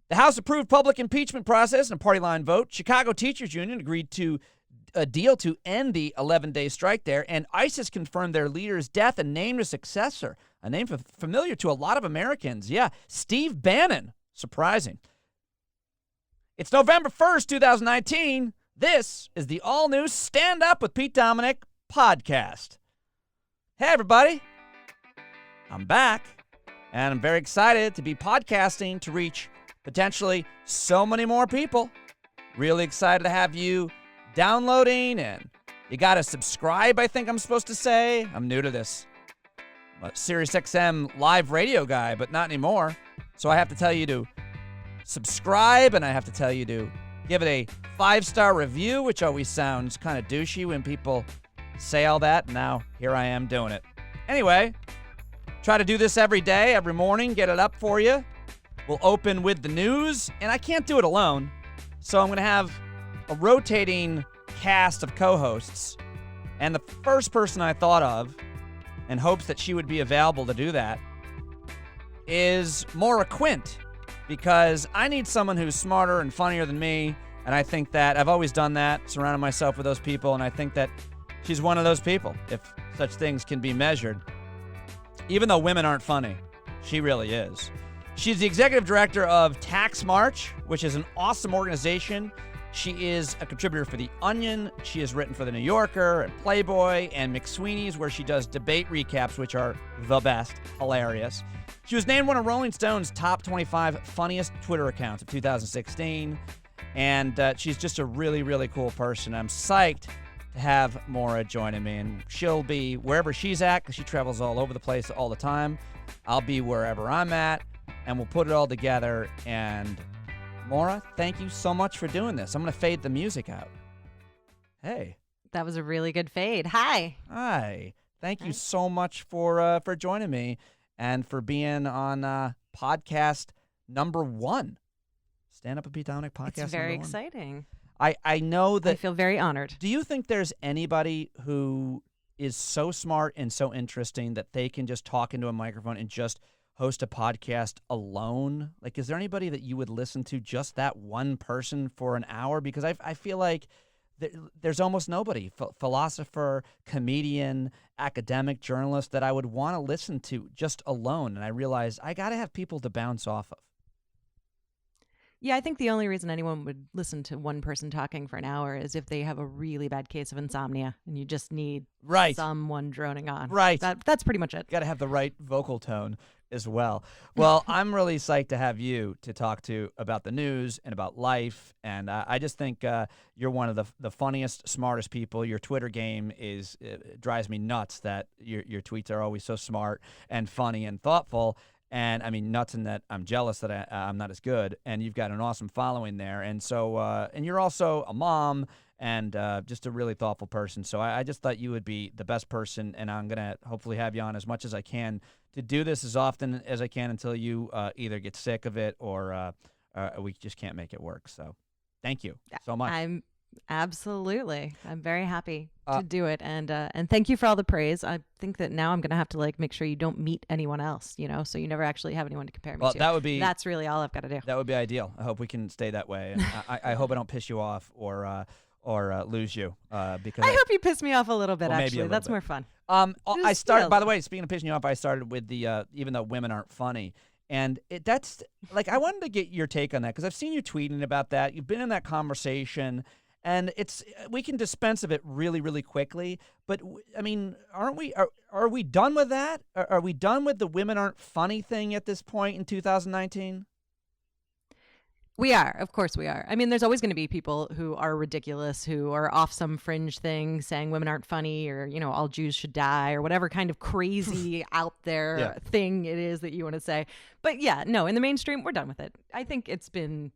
The House approved public impeachment process in a party line vote. Chicago Teachers Union agreed to a deal to end the 11-day strike there. And ISIS confirmed their leader's death and named a successor, a name familiar to a lot of Americans. Yeah, Steve Bannon. Surprising. It's November 1st, 2019. This is the all-new Stand Up with Pete Dominick podcast. Hey, everybody. I'm back, and I'm very excited to be podcasting to reach potentially so many more people. Really excited to have you downloading, and you got to subscribe, I think I'm supposed to say. I'm new to this. I'm a SiriusXM live radio guy, but not anymore. So I have to tell you to subscribe, and I have to tell you to give it a 5-star review, which always sounds kind of douchey when people say all that. Now, here I am doing it. Anyway, try to do this every day, every morning, get it up for you. We'll open with the news, and I can't do it alone, so I'm going to have a rotating cast of co-hosts, and the first person I thought of, in hopes that she would be available to do that, is Maura Quint, because I need someone who's smarter and funnier than me, and I think that I've always done that, surrounded myself with those people, and I think that she's one of those people, if such things can be measured. Even though women aren't funny, she really is. She's the executive director of Tax March, which is an awesome organization. She is a contributor for The Onion. She has written for The New Yorker and Playboy and McSweeney's, where she does debate recaps, which are the best, hilarious. She was named one of Rolling Stone's top 25 funniest Twitter accounts of 2016, and she's just a really, really cool person. I'm psyched to have Maura joining me, and she'll be wherever she's at, because she travels all over the place all the time. I'll be wherever I'm at, and we'll put it all together. And Maura, thank you so much for doing this. I'm going to fade the music out. Hey. That was a really good fade. Hi. Hi. Thank you so much for joining me and for being on podcast number 1. Stand Up with Pete Dominick podcast. It's very exciting. I know that. I feel very honored. Do you think there's anybody who is so smart and so interesting that they can just talk into a microphone and just host a podcast alone? Like, is there anybody that you would listen to, just that one person for an hour? Because I feel like there's almost nobody, philosopher, comedian, academic, journalist, that I would want to listen to just alone. And I realize I got to have people to bounce off of. Yeah, I think the only reason anyone would listen to one person talking for an hour is if they have a really bad case of insomnia and you just need someone droning on. Right. That's pretty much it. Got to have the right vocal tone as well. Well, I'm really psyched to have you to talk to about the news and about life. And I just think you're one of the funniest, smartest people. Your Twitter game drives me nuts that your tweets are always so smart and funny and thoughtful. And I mean, nuts in that I'm jealous that I'm not as good. And you've got an awesome following there. And so, and you're also a mom and just a really thoughtful person. So I just thought you would be the best person. And I'm going to hopefully have you on as much as I can to do this as often as I can until you either get sick of it or we just can't make it work. So thank you so much. Absolutely. I'm very happy to do it. And thank you for all the praise. I think that now I'm going to have to make sure you don't meet anyone else, so you never actually have anyone to compare me to. That's really all I've got to do. That would be ideal. I hope we can stay that way. And I hope I don't piss you off or lose you. Because I hope you piss me off a little bit, actually. That's more fun. By the way, speaking of pissing you off, I started with the even though women aren't funny. And that's I wanted to get your take on that, because I've seen you tweeting about that. You've been in that conversation. And we can dispense of it really, really quickly. But I mean, aren't we? Are we done with that? Are we done with the women aren't funny thing at this point in 2019? We are, of course we are. I mean, there's always going to be people who are ridiculous, who are off some fringe thing, saying women aren't funny, or all Jews should die, or whatever kind of crazy out there thing it is that you want to say. But yeah, no, in the mainstream, we're done with it. I think it's been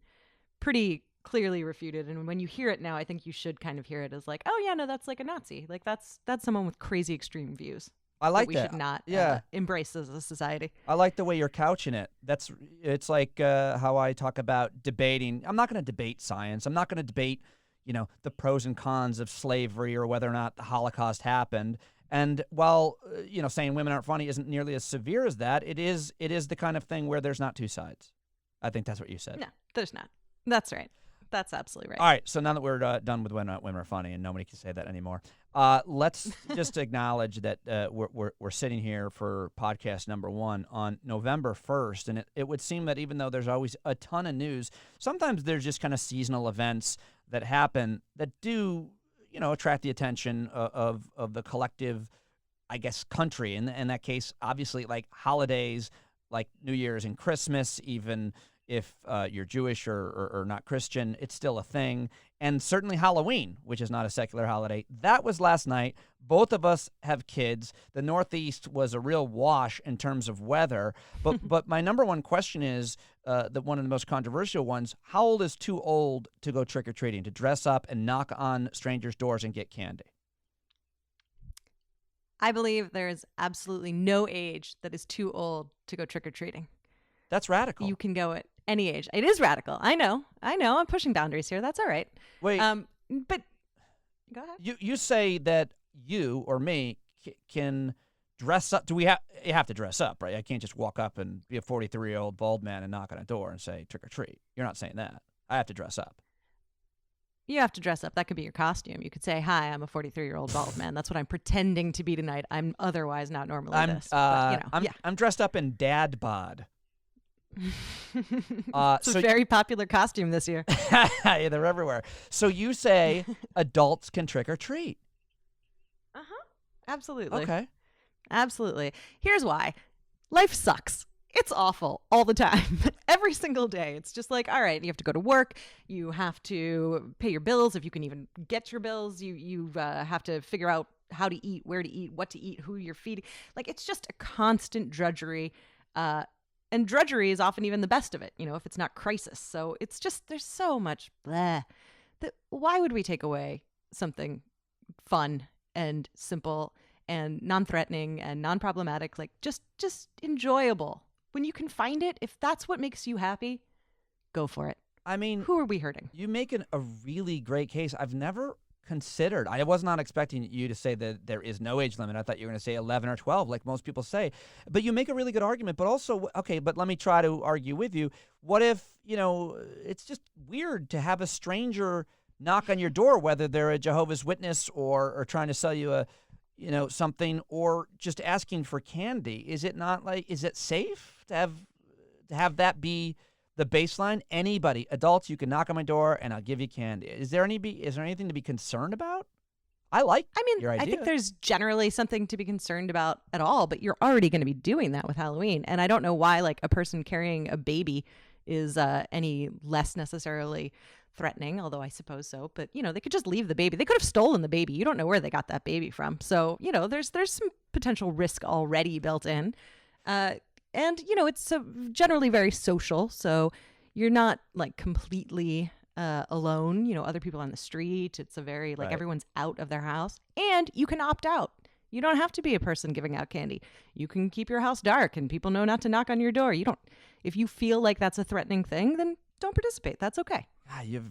pretty clearly refuted, and when you hear it now, I think you should kind of hear it as oh yeah, no, that's like a Nazi, that's someone with crazy extreme views. I like that. We should not embrace as a society. I like the way you're couching it. It's like how I talk about debating. I'm not going to debate science. I'm not going to debate the pros and cons of slavery or whether or not the Holocaust happened. And while saying women aren't funny isn't nearly as severe as that, it is the kind of thing where there's not two sides. I think that's what you said. No, there's not. That's right. That's absolutely right. All right, so now that we're done with women are funny, and nobody can say that anymore, let's just acknowledge that we're sitting here for podcast number 1 on November 1st, and it would seem that even though there's always a ton of news, sometimes there's just kind of seasonal events that happen that do, attract the attention of the collective, I guess, country. In that case, obviously, like holidays, like New Year's and Christmas, even if you're Jewish or not Christian, it's still a thing. And certainly Halloween, which is not a secular holiday. That was last night. Both of us have kids. The Northeast was a real wash in terms of weather. But my number one question is, one of the most controversial ones, how old is too old to go trick-or-treating, to dress up and knock on strangers' doors and get candy? I believe there is absolutely no age that is too old to go trick-or-treating. That's radical. You can go at any age. It is radical. I know. I'm pushing boundaries here. That's all right. Wait. But go ahead. You say that you or me can dress up. You have to dress up, right? I can't just walk up and be a 43-year-old bald man and knock on a door and say trick or treat. You're not saying that. I have to dress up. You have to dress up. That could be your costume. You could say, "Hi, I'm a 43-year-old bald man. That's what I'm pretending to be tonight. I'm otherwise not normally this." But, I'm dressed up in dad bod. It's a very popular costume this year. Yeah, they're everywhere. So you say adults can trick or treat? Absolutely. Okay. Absolutely. Here's why. Life sucks. It's awful all the time. Every single day. It's just like, all right, you have to go to work. You have to pay your bills. If you can even get your bills, you have to figure out how to eat, where to eat, what to eat, who you're feeding. Like, it's just a constant drudgery. And drudgery is often even the best of it, if it's not crisis. So it's just, there's so much bleh. Why would we take away something fun and simple and non-threatening and non-problematic, like just enjoyable? When you can find it, if that's what makes you happy, go for it. I mean, who are we hurting? You make a really great case. I've never considered. I was not expecting you to say that there is no age limit. I thought you were going to say 11 or 12, like most people say. But you make a really good argument. But also, okay, but let me try to argue with you. What if, it's just weird to have a stranger knock on your door, whether they're a Jehovah's Witness or trying to sell you something, or just asking for candy? Is it not is it safe to have that be the baseline? Anybody, adults, you can knock on my door and I'll give you candy. Is there anything to be concerned about? Your idea. I think there's generally something to be concerned about at all, but you're already going to be doing that with Halloween. And I don't know why a person carrying a baby is any less necessarily threatening, although I suppose so. But, they could just leave the baby. They could have stolen the baby. You don't know where they got that baby from. So, there's some potential risk already built in. And, it's generally very social. So you're not completely alone, other people on the street. It's a very right. Everyone's out of their house, and you can opt out. You don't have to be a person giving out candy. You can keep your house dark and people know not to knock on your door. If you feel like that's a threatening thing, then don't participate. That's okay. You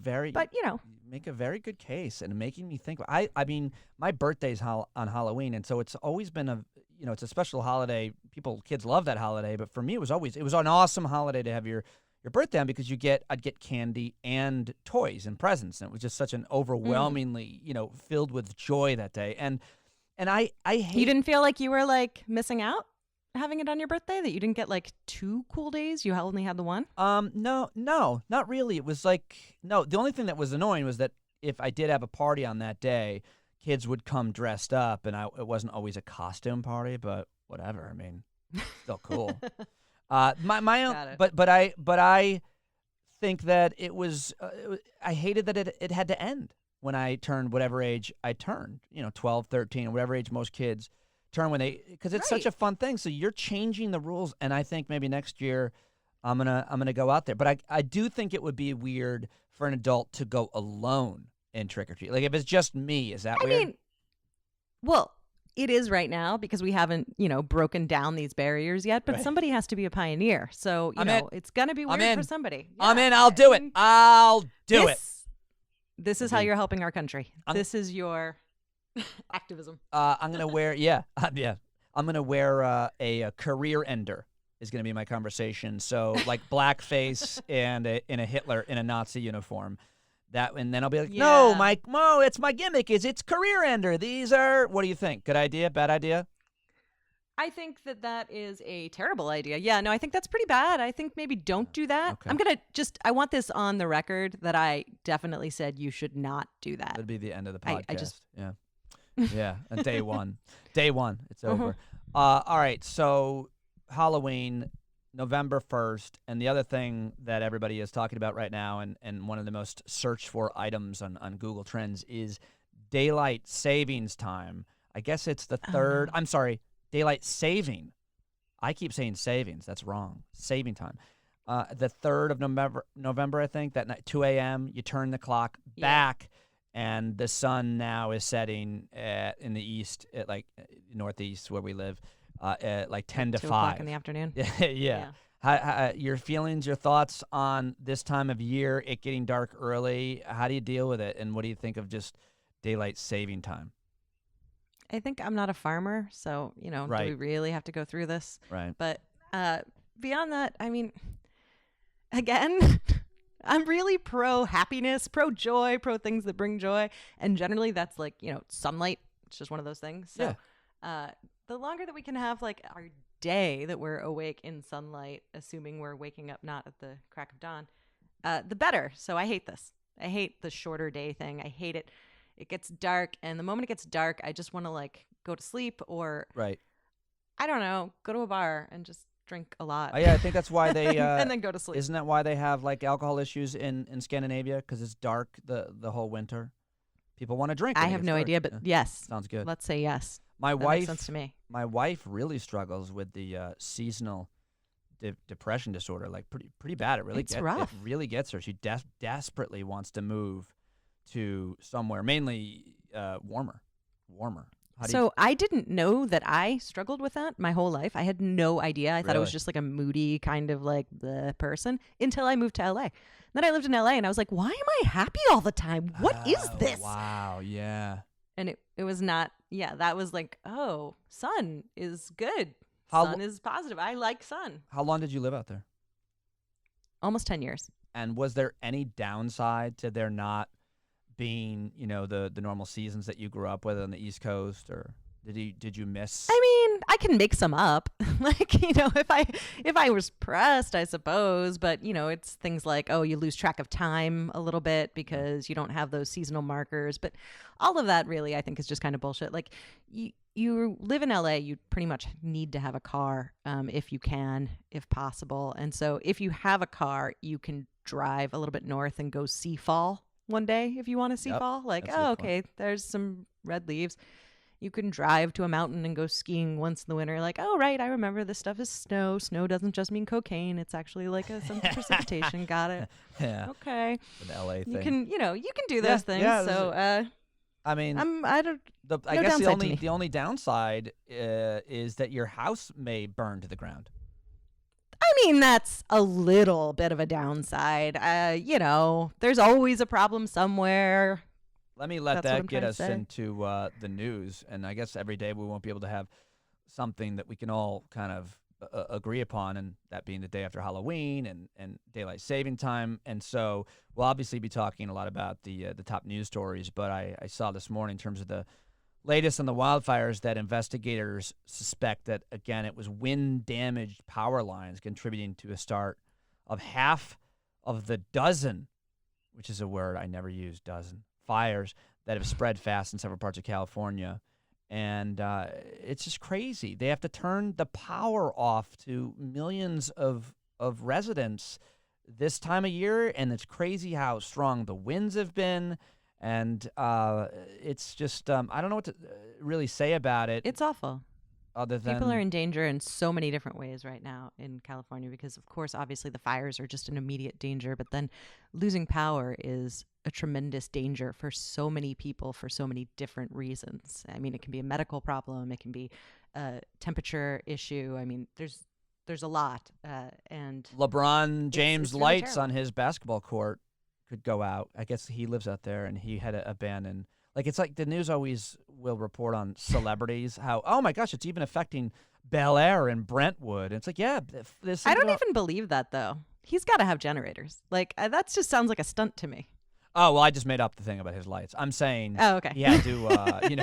make a very good case, and making me think. I mean, my birthday's on Halloween, and so it's always been it's a special holiday. Kids love that holiday, but for me, it was an awesome holiday to have your birthday on, because I'd get candy and toys and presents, and it was just such an overwhelmingly filled with joy that day. And I hate. You didn't feel like you were missing out having it on your birthday, that you didn't get 2 cool days? You only had the one? No, not really. It was no. The only thing that was annoying was that if I did have a party on that day, kids would come dressed up, and it wasn't always a costume party, but whatever. I mean, still cool. My own, but I think that it was. I hated that it had to end when I turned whatever age I turned. 12, 13, or whatever age most kids turn because it's such a fun thing. So you're changing the rules, and I think maybe next year I'm gonna go out there. But I do think it would be weird for an adult to go alone in trick or treat. If it's just me, is that weird? I mean, well, it is right now because we haven't broken down these barriers yet. But somebody has to be a pioneer. So it's gonna be weird for somebody. Yeah. I'm in. I'll do it. I'll do it. This is how you're helping our country. This is your activism. I'm gonna wear I'm gonna wear a career ender is going to be my conversation. So like blackface and in a Hitler in a Nazi uniform. And then I'll be like, no, Mike, Mo, it's my gimmick. It's career ender. These are, what do you think? Good idea? Bad idea? I think that is a terrible idea. Yeah, no, I think that's pretty bad. I think maybe don't do that. Okay. I'm going to I want this on the record that I definitely said you should not do that. That'd be the end of the podcast. Yeah. Yeah. And day one, it's over. All right. So Halloween, November 1st. And the other thing that everybody is talking about right now, and one of the most searched for items on Google Trends is daylight savings time. I guess it's the third. I'm sorry. Daylight saving. I keep saying savings. That's wrong. Saving time. The 3rd of November, I think, that night, 2 a.m., you turn the clock back, and the sun now is setting in the east, at like northeast where we live, at like 10 to 5. 2 o'clock in the afternoon. Yeah. How, your feelings, your thoughts on this time of year, it getting dark early? How do you deal with it, and what do you think of just daylight saving time? I think I'm not a farmer, so, do we really have to go through this? Right. But beyond that, I mean, again, I'm really pro happiness, pro joy, pro things that bring joy. And generally that's like, sunlight. It's just one of those things. So the longer that we can have like our day that we're awake in sunlight, assuming we're waking up not at the crack of dawn, the better. So I hate this. I hate the shorter day thing. I hate it. It gets dark, and the moment it gets dark, I just want to like go to sleep or, I don't know, go to a bar and just drink a lot. Yeah, I think that's why they and then go to sleep. Isn't that why they have like alcohol issues in Scandinavia? Because it's dark the whole winter. People want to drink. I have no idea, but yes, sounds good. Let's say yes. My that wife makes sense to me. My wife really struggles with the seasonal depression disorder, like pretty bad. It really rough. It really gets her. She desperately wants to move to somewhere mainly warmer. I didn't know that I struggled with that my whole life. I had no idea. I thought it was just like a moody kind of like the person until I moved to LA. Then I lived in LA and I was like, why am I happy all the time? What is this? Wow, yeah. And it was not, that was like, oh, sun is good. Sun is positive. I like sun. How long did you live out there? Almost 10 years. And was there any downside to there not being, the normal seasons that you grew up with on the East Coast, or did you miss? I mean, I can make some up. Like, if I was pressed, I suppose, but it's things like, oh, you lose track of time a little bit because you don't have those seasonal markers. But all of that really, I think, is just kind of bullshit. Like you live in LA, you pretty much need to have a car if you can, if possible. And so if you have a car, you can drive a little bit north and go see fall one day if you want to see fall. Like, oh, okay, there's some red leaves. You can drive to a mountain and go skiing once in the winter. Like, oh, right, I remember this stuff is snow. Snow doesn't just mean cocaine. It's actually like some precipitation. Got it. Yeah. Okay. An LA thing. You can do those things. Yeah, so, I mean, I guess the only downside is that your house may burn to the ground. I mean, that's a little bit of a downside. There's always a problem somewhere. Let me let that get us into the news. And I guess every day we won't be able to have something that we can all kind of agree upon, and that being the day after Halloween and daylight saving time. And so we'll obviously be talking a lot about the top news stories. But I saw this morning in terms of the latest on the wildfires that investigators suspect that, again, it was wind-damaged power lines contributing to a start of half of the dozen, which is a word I never use, dozen, fires that have spread fast in several parts of California. And it's just crazy. They have to turn the power off to millions of residents this time of year, and it's crazy how strong the winds have been. And it's just, I don't know what to really say about it. It's awful. Other than people are in danger in so many different ways right now in California because, of course, obviously the fires are just an immediate danger. But then losing power is a tremendous danger for so many people for so many different reasons. I mean, it can be a medical problem. It can be a temperature issue. I mean, there's a lot. And LeBron James it's really lights terrible. on his basketball court could go out. I guess he lives out there, and he had to abandon Like, it's like the news always will report on celebrities, how, oh my gosh, it's even affecting Bel Air and Brentwood. And it's like, yeah, this. I don't even believe that, though. He's got to have generators. Like, that just sounds like a stunt to me. Oh, well, I just made up the thing about his lights. I'm saying, oh, okay. He had to, Okay,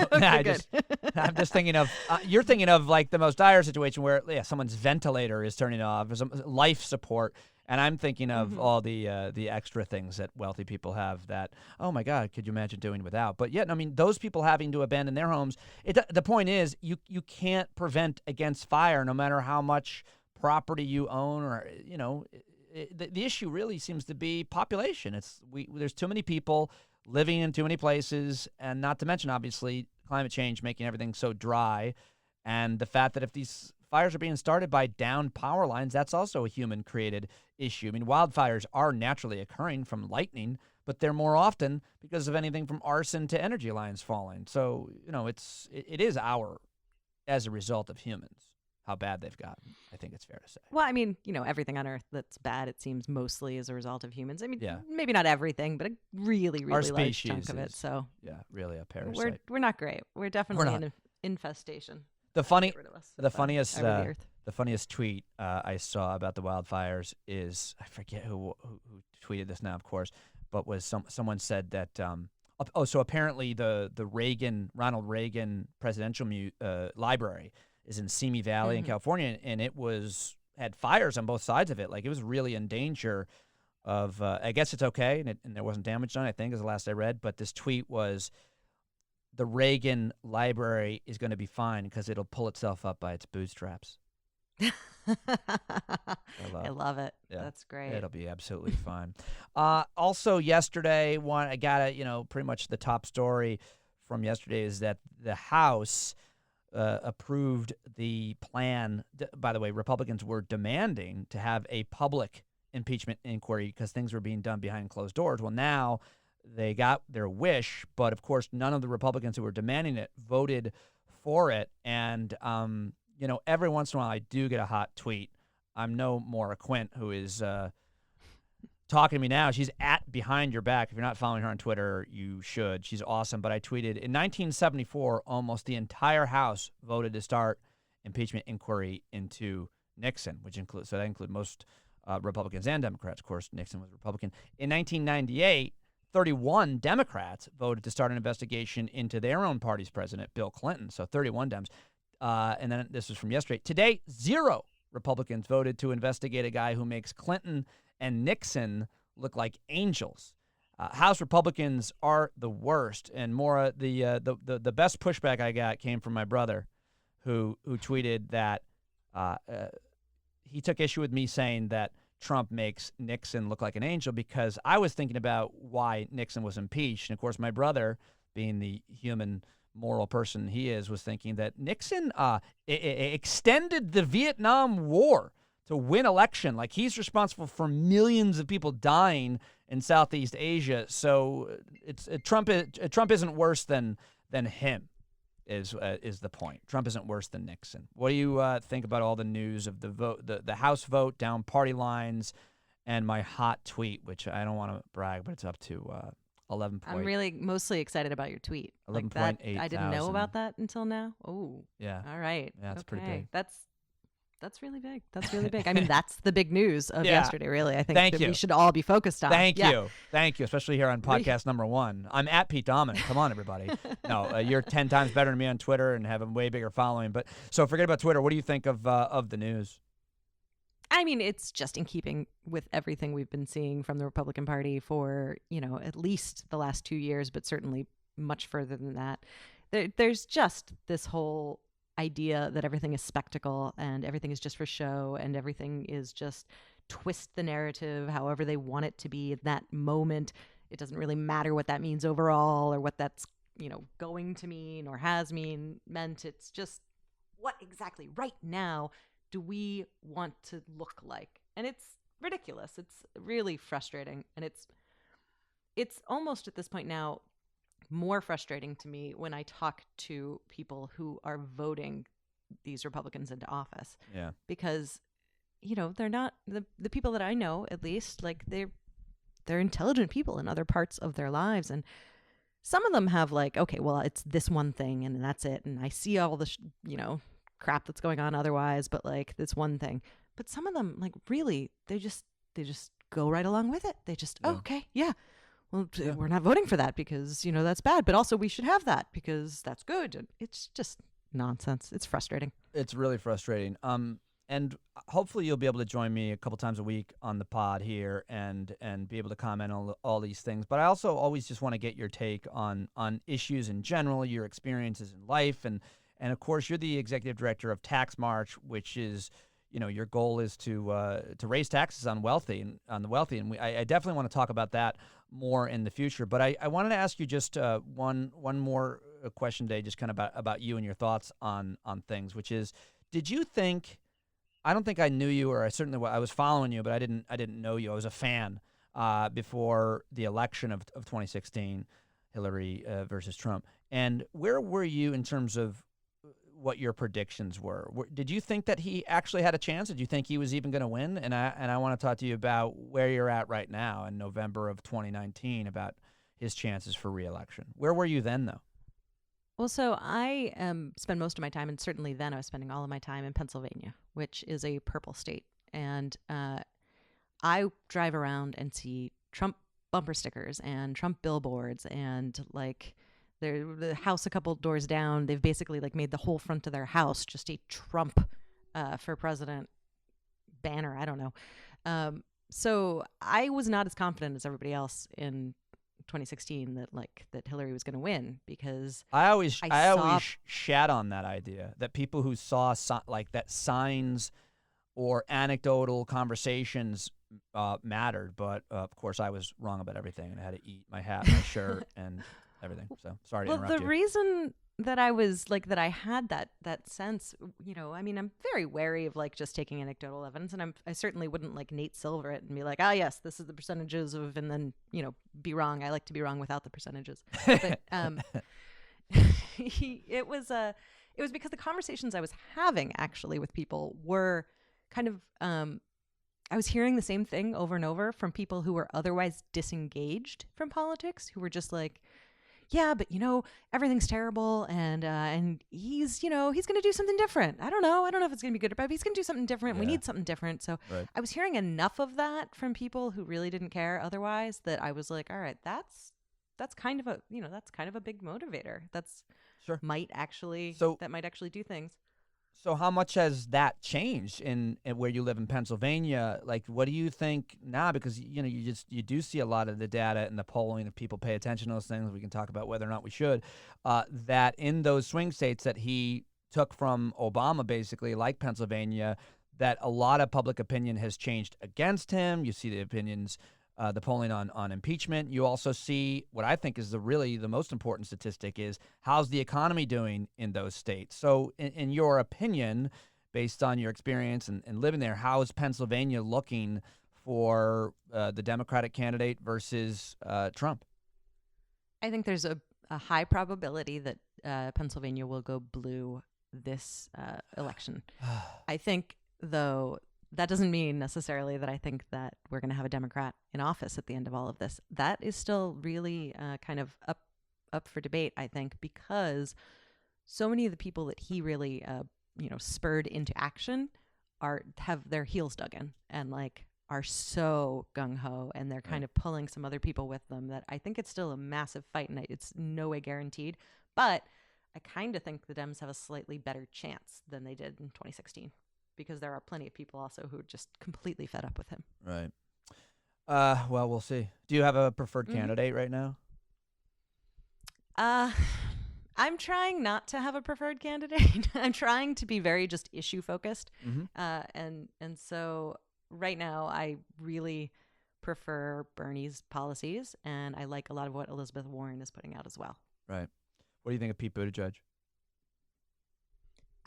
I'm just thinking of, you're thinking of like the most dire situation where someone's ventilator is turning off, some life support, and I'm thinking of all the extra things that wealthy people have that, oh my God, could you imagine doing without? But yet, I mean, those people having to abandon their homes, the point is you can't prevent against fire no matter how much property you own or, the issue really seems to be population. There's too many people living in too many places, and not to mention, obviously, climate change making everything so dry, and the fact that if these fires are being started by downed power lines, that's also a human-created issue. I mean, wildfires are naturally occurring from lightning, but they're more often because of anything from arson to energy lines falling. So, it is as a result of humans, how bad they've gotten. I think it's fair to say. Well, I mean, everything on Earth that's bad, it seems mostly as a result of humans. I mean, yeah. Maybe not everything, but a really, really Our large chunk of it. So yeah, really a parasite. We're not great. We're definitely an infestation. The funniest tweet I saw about the wildfires is, I forget who tweeted this now, of course, but was someone said that so apparently the Ronald Reagan presidential library is in Simi Valley in California, and it had fires on both sides of it. Like, it was really in danger of, I guess it's okay, and there wasn't damage done, I think, is the last I read. But this tweet was, the Reagan library is going to be fine because it'll pull itself up by its bootstraps. I love it. Yeah, that's great. It'll be absolutely fine. Also yesterday, I got pretty much the top story from yesterday is that the House approved the plan. By the way, Republicans were demanding to have a public impeachment inquiry because things were being done behind closed doors. Well, now they got their wish, but of course, none of the Republicans who were demanding it voted for it. And, every once in a while I do get a hot tweet. I'm no Maura Quint, who is talking to me now. She's at Behind Your Back. If you're not following her on Twitter, you should. She's awesome. But I tweeted, in 1974, almost the entire House voted to start impeachment inquiry into Nixon, that includes most Republicans and Democrats. Of course, Nixon was Republican. In 1998, 31 Democrats voted to start an investigation into their own party's president, Bill Clinton. So 31 Dems. And then this was from yesterday. Today, 0 Republicans voted to investigate a guy who makes Clinton and Nixon look like angels. House Republicans are the worst. And Maura, the best pushback I got came from my brother, who tweeted that he took issue with me saying that Trump makes Nixon look like an angel, because I was thinking about why Nixon was impeached. And of course, my brother, being the human moral person he is, was thinking that Nixon extended the Vietnam War to win election. Like, he's responsible for millions of people dying in Southeast Asia. So Trump isn't worse than him. Is the point. Trump isn't worse than Nixon. What do you think about all the news of the vote, the House vote down party lines, and my hot tweet, which I don't want to brag, but it's up to 11. I'm really mostly excited about your tweet. 11.8. I didn't know about that until now. Oh, yeah. All right. Yeah, it's pretty big. That's really big. That's really big. I mean, that's the big news of yesterday, really. I think that we should all be focused on. Thank you, especially here on podcast number 1. I'm at Pete Dominick. Come on, everybody. No, you're 10 times better than me on Twitter and have a way bigger following. But so forget about Twitter. What do you think of the news? I mean, it's just in keeping with everything we've been seeing from the Republican Party for, at least the last 2 years, but certainly much further than that. There's just this whole idea that everything is spectacle and everything is just for show and everything is just twist the narrative however they want it to be in that moment. It doesn't really matter what that means overall or what that's, going to mean or has meant. It's just, what exactly right now do we want to look like? And it's ridiculous. It's really frustrating. And it's almost at this point now more frustrating to me when I talk to people who are voting these Republicans into office. Yeah. Because, they're not the people that I know, at least, like they're intelligent people in other parts of their lives. And some of them have like, okay, well, it's this one thing and that's it. And I see all the, crap that's going on otherwise, but like this one thing. But some of them, like, really, they just go right along with it. They just, Yeah. oh, okay, yeah. Well, Yeah. we're not voting for that because, that's bad. But also we should have that because that's good. And it's just nonsense. It's frustrating. It's really frustrating. And hopefully you'll be able to join me a couple times a week on the pod here and be able to comment on all these things. But I also always just want to get your take on issues in general, your experiences in life, and of course you're the executive director of Tax March, which is, your goal is to raise taxes on the wealthy, and I definitely want to talk about that more in the future. But I wanted to ask you just one more question today, just kind of about you and your thoughts on things, which is, did you think? I don't think I knew you, or I was following you, but I didn't know you. I was a fan before the election of 2016, Hillary versus Trump. And where were you in terms of what your predictions were? Did you think that he actually had a chance? Did you think he was even going to win? And I want to talk to you about where you're at right now in November of 2019 about his chances for re-election. Where were you then, though? Well, so I spend most of my time, and certainly then I was spending all of my time in Pennsylvania, which is a purple state. And I drive around and see Trump bumper stickers and Trump billboards, and like the house a couple doors down, they've basically like made the whole front of their house just a Trump for president banner. I don't know. So I was not as confident as everybody else in 2016 that Hillary was going to win, because I always shat on that idea that people who saw like that signs or anecdotal conversations mattered, but of course I was wrong about everything, and I had to eat my hat, my shirt, and everything. So sorry to interrupt you. Well, the reason that I was like that I had that sense, I mean, I'm very wary of like just taking anecdotal evidence, and I certainly wouldn't like Nate Silver it and be like, yes, this is the percentages of, and then be wrong. I like to be wrong without the percentages. But it was because the conversations I was having actually with people were kind of I was hearing the same thing over and over from people who were otherwise disengaged from politics, who were just like, yeah, but everything's terrible, and he's he's going to do something different. I don't know if it's going to be good or bad, but he's going to do something different. Yeah. We need something different. So right. I was hearing enough of that from people who really didn't care otherwise that I was like, all right, that's kind of a that's kind of a big motivator. That's sure might actually do things. So how much has that changed in where you live in Pennsylvania? Like, what do you think now? Because, you do see a lot of the data and the polling, if people pay attention to those things, we can talk about whether or not we should, that in those swing states that he took from Obama, basically, like Pennsylvania, that a lot of public opinion has changed against him. You see the opinions, the polling on impeachment. You also see what I think is the most important statistic is how's the economy doing in those states. So in your opinion, based on your experience and living there, how is Pennsylvania looking for the Democratic candidate versus Trump? I think there's a high probability that Pennsylvania will go blue this election. I think, though, that doesn't mean necessarily that I think that we're going to have a Democrat in office at the end of all of this. That is still really kind of up for debate, I think, because so many of the people that he really spurred into action have their heels dug in and like are so gung-ho, and they're kind of pulling some other people with them, that I think it's still a massive fight, and it's no way guaranteed. But I kind of think the Dems have a slightly better chance than they did in 2016. Because there are plenty of people also who are just completely fed up with him. Right. Well, we'll see. Do you have a preferred candidate right now? I'm trying not to have a preferred candidate. I'm trying to be very just issue focused. And so right now I really prefer Bernie's policies, and I like a lot of what Elizabeth Warren is putting out as well. Right. What do you think of Pete Buttigieg?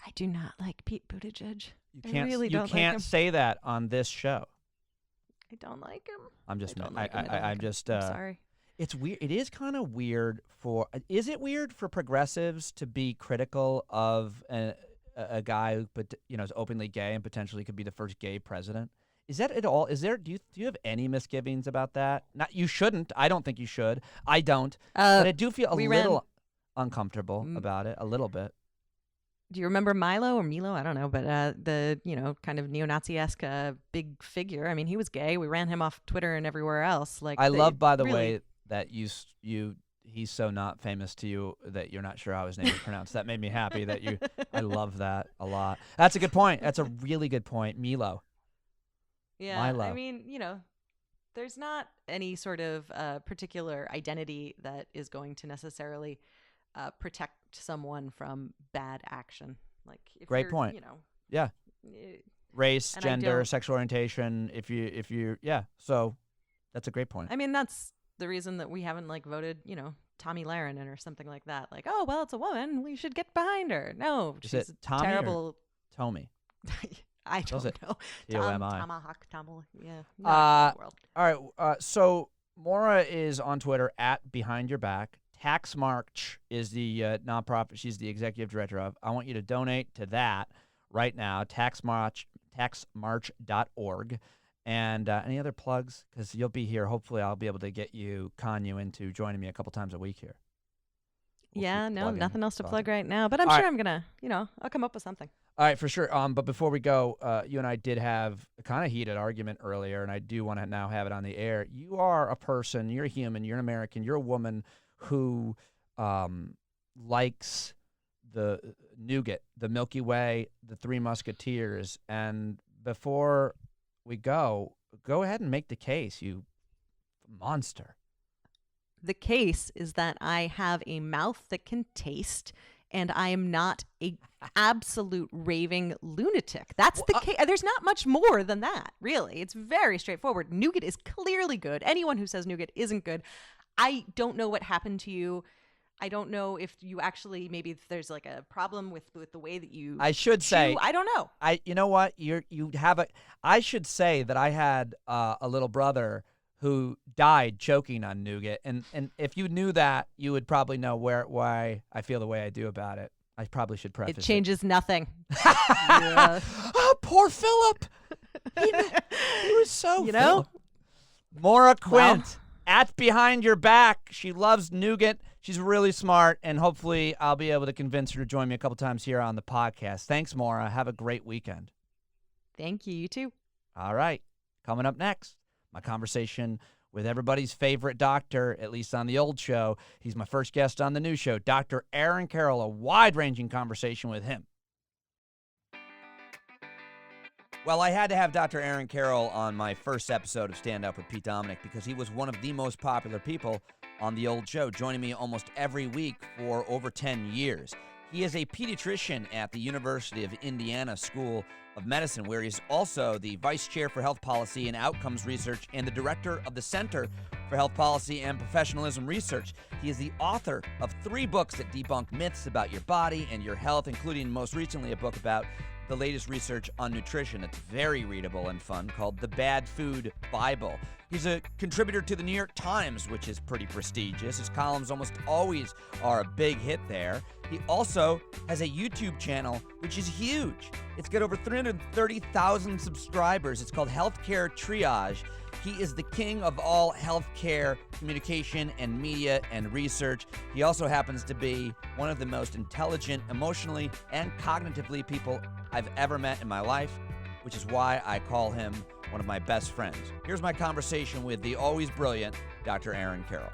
I do not like Pete Buttigieg. You can't say that on this show. I don't like him. I'm just sorry. It's weird. It is kind of weird is it weird for progressives to be critical of a guy who is openly gay and potentially could be the first gay president? Is that at all? Is there? Do you have any misgivings about that? Not you shouldn't. I don't think you should. I don't. But I do feel a little uncomfortable about it. A little bit. Do you remember Milo or Milo? I don't know, but the kind of neo-Nazi-esque big figure. I mean, he was gay. We ran him off Twitter and everywhere else. Like, I love, by the way, that he's so not famous to you that you're not sure how his name is pronounced. That made me happy that you. I love that a lot. That's a good point. That's a really good point, Milo. Yeah, Milo. I mean, there's not any sort of particular identity that is going to necessarily protect someone from bad action. Like, if great point. Yeah. Race, gender, sexual orientation. If you, yeah. So that's a great point. I mean, that's the reason that we haven't voted, Tommy Lahren in or something like that. Like, oh well, it's a woman. We should get behind her. No, is she's it Tommy terrible. Or Tommy? I don't know. Tomahawk, yeah. All right. So Maura is on Twitter at Behind Your Back. Tax March is the nonprofit she's the executive director of. I want you to donate to that right now. taxmarch.org. And any other plugs? Because you'll be here. Hopefully, I'll be able to con you into joining me a couple times a week here. Nothing else to plug right now. But I'm sure I'm gonna, I'll come up with something. All right, for sure. But before we go, you and I did have a kind of heated argument earlier, and I do want to now have it on the air. You are a person. You're a human. You're an American. You're a woman who likes the nougat, the Milky Way, the Three Musketeers. And before we go ahead and make the case, you monster. The case is that I have a mouth that can taste, and I am not a absolute raving lunatic. That's the case. There's not much more than that, really. It's very straightforward. Nougat is clearly good. Anyone who says nougat isn't good. I don't know what happened to you. I don't know if you actually, maybe if there's like a problem with the way that you I should say. I don't know. You know what? I should say that I had a little brother who died choking on nougat. And if you knew that, you would probably know why I feel the way I do about it. I probably should preface it. It changes nothing. Oh, poor Philip. He was so Philip. Maura Quint, at Behind Your Back. She loves nougat. She's really smart, and hopefully I'll be able to convince her to join me a couple times here on the podcast. Thanks, Maura. Have a great weekend. Thank you. You too. All right. Coming up next, my conversation with everybody's favorite doctor, at least on the old show. He's my first guest on the new show, Dr. Aaron Carroll, a wide-ranging conversation with him. Well, I had to have Dr. Aaron Carroll on my first episode of Stand Up with Pete Dominick because he was one of the most popular people on the old show, joining me almost every week for over 10 years. He is a pediatrician at the University of Indiana School of Medicine, where he's also the vice chair for health policy and outcomes research and the director of the Center for Health Policy and Professionalism Research. He is the author of 3 books that debunk myths about your body and your health, including most recently a book about the latest research on nutrition. It's very readable and fun, called The Bad Food Bible. He's a contributor to the New York Times, which is pretty prestigious. His columns almost always are a big hit there. He also has a YouTube channel, which is huge. It's got over 330,000 subscribers. It's called Healthcare Triage. He is the king of all healthcare communication and media and research. He also happens to be one of the most intelligent, emotionally, and cognitively people I've ever met in my life, which is why I call him one of my best friends. Here's my conversation with the always brilliant Dr. Aaron Carroll.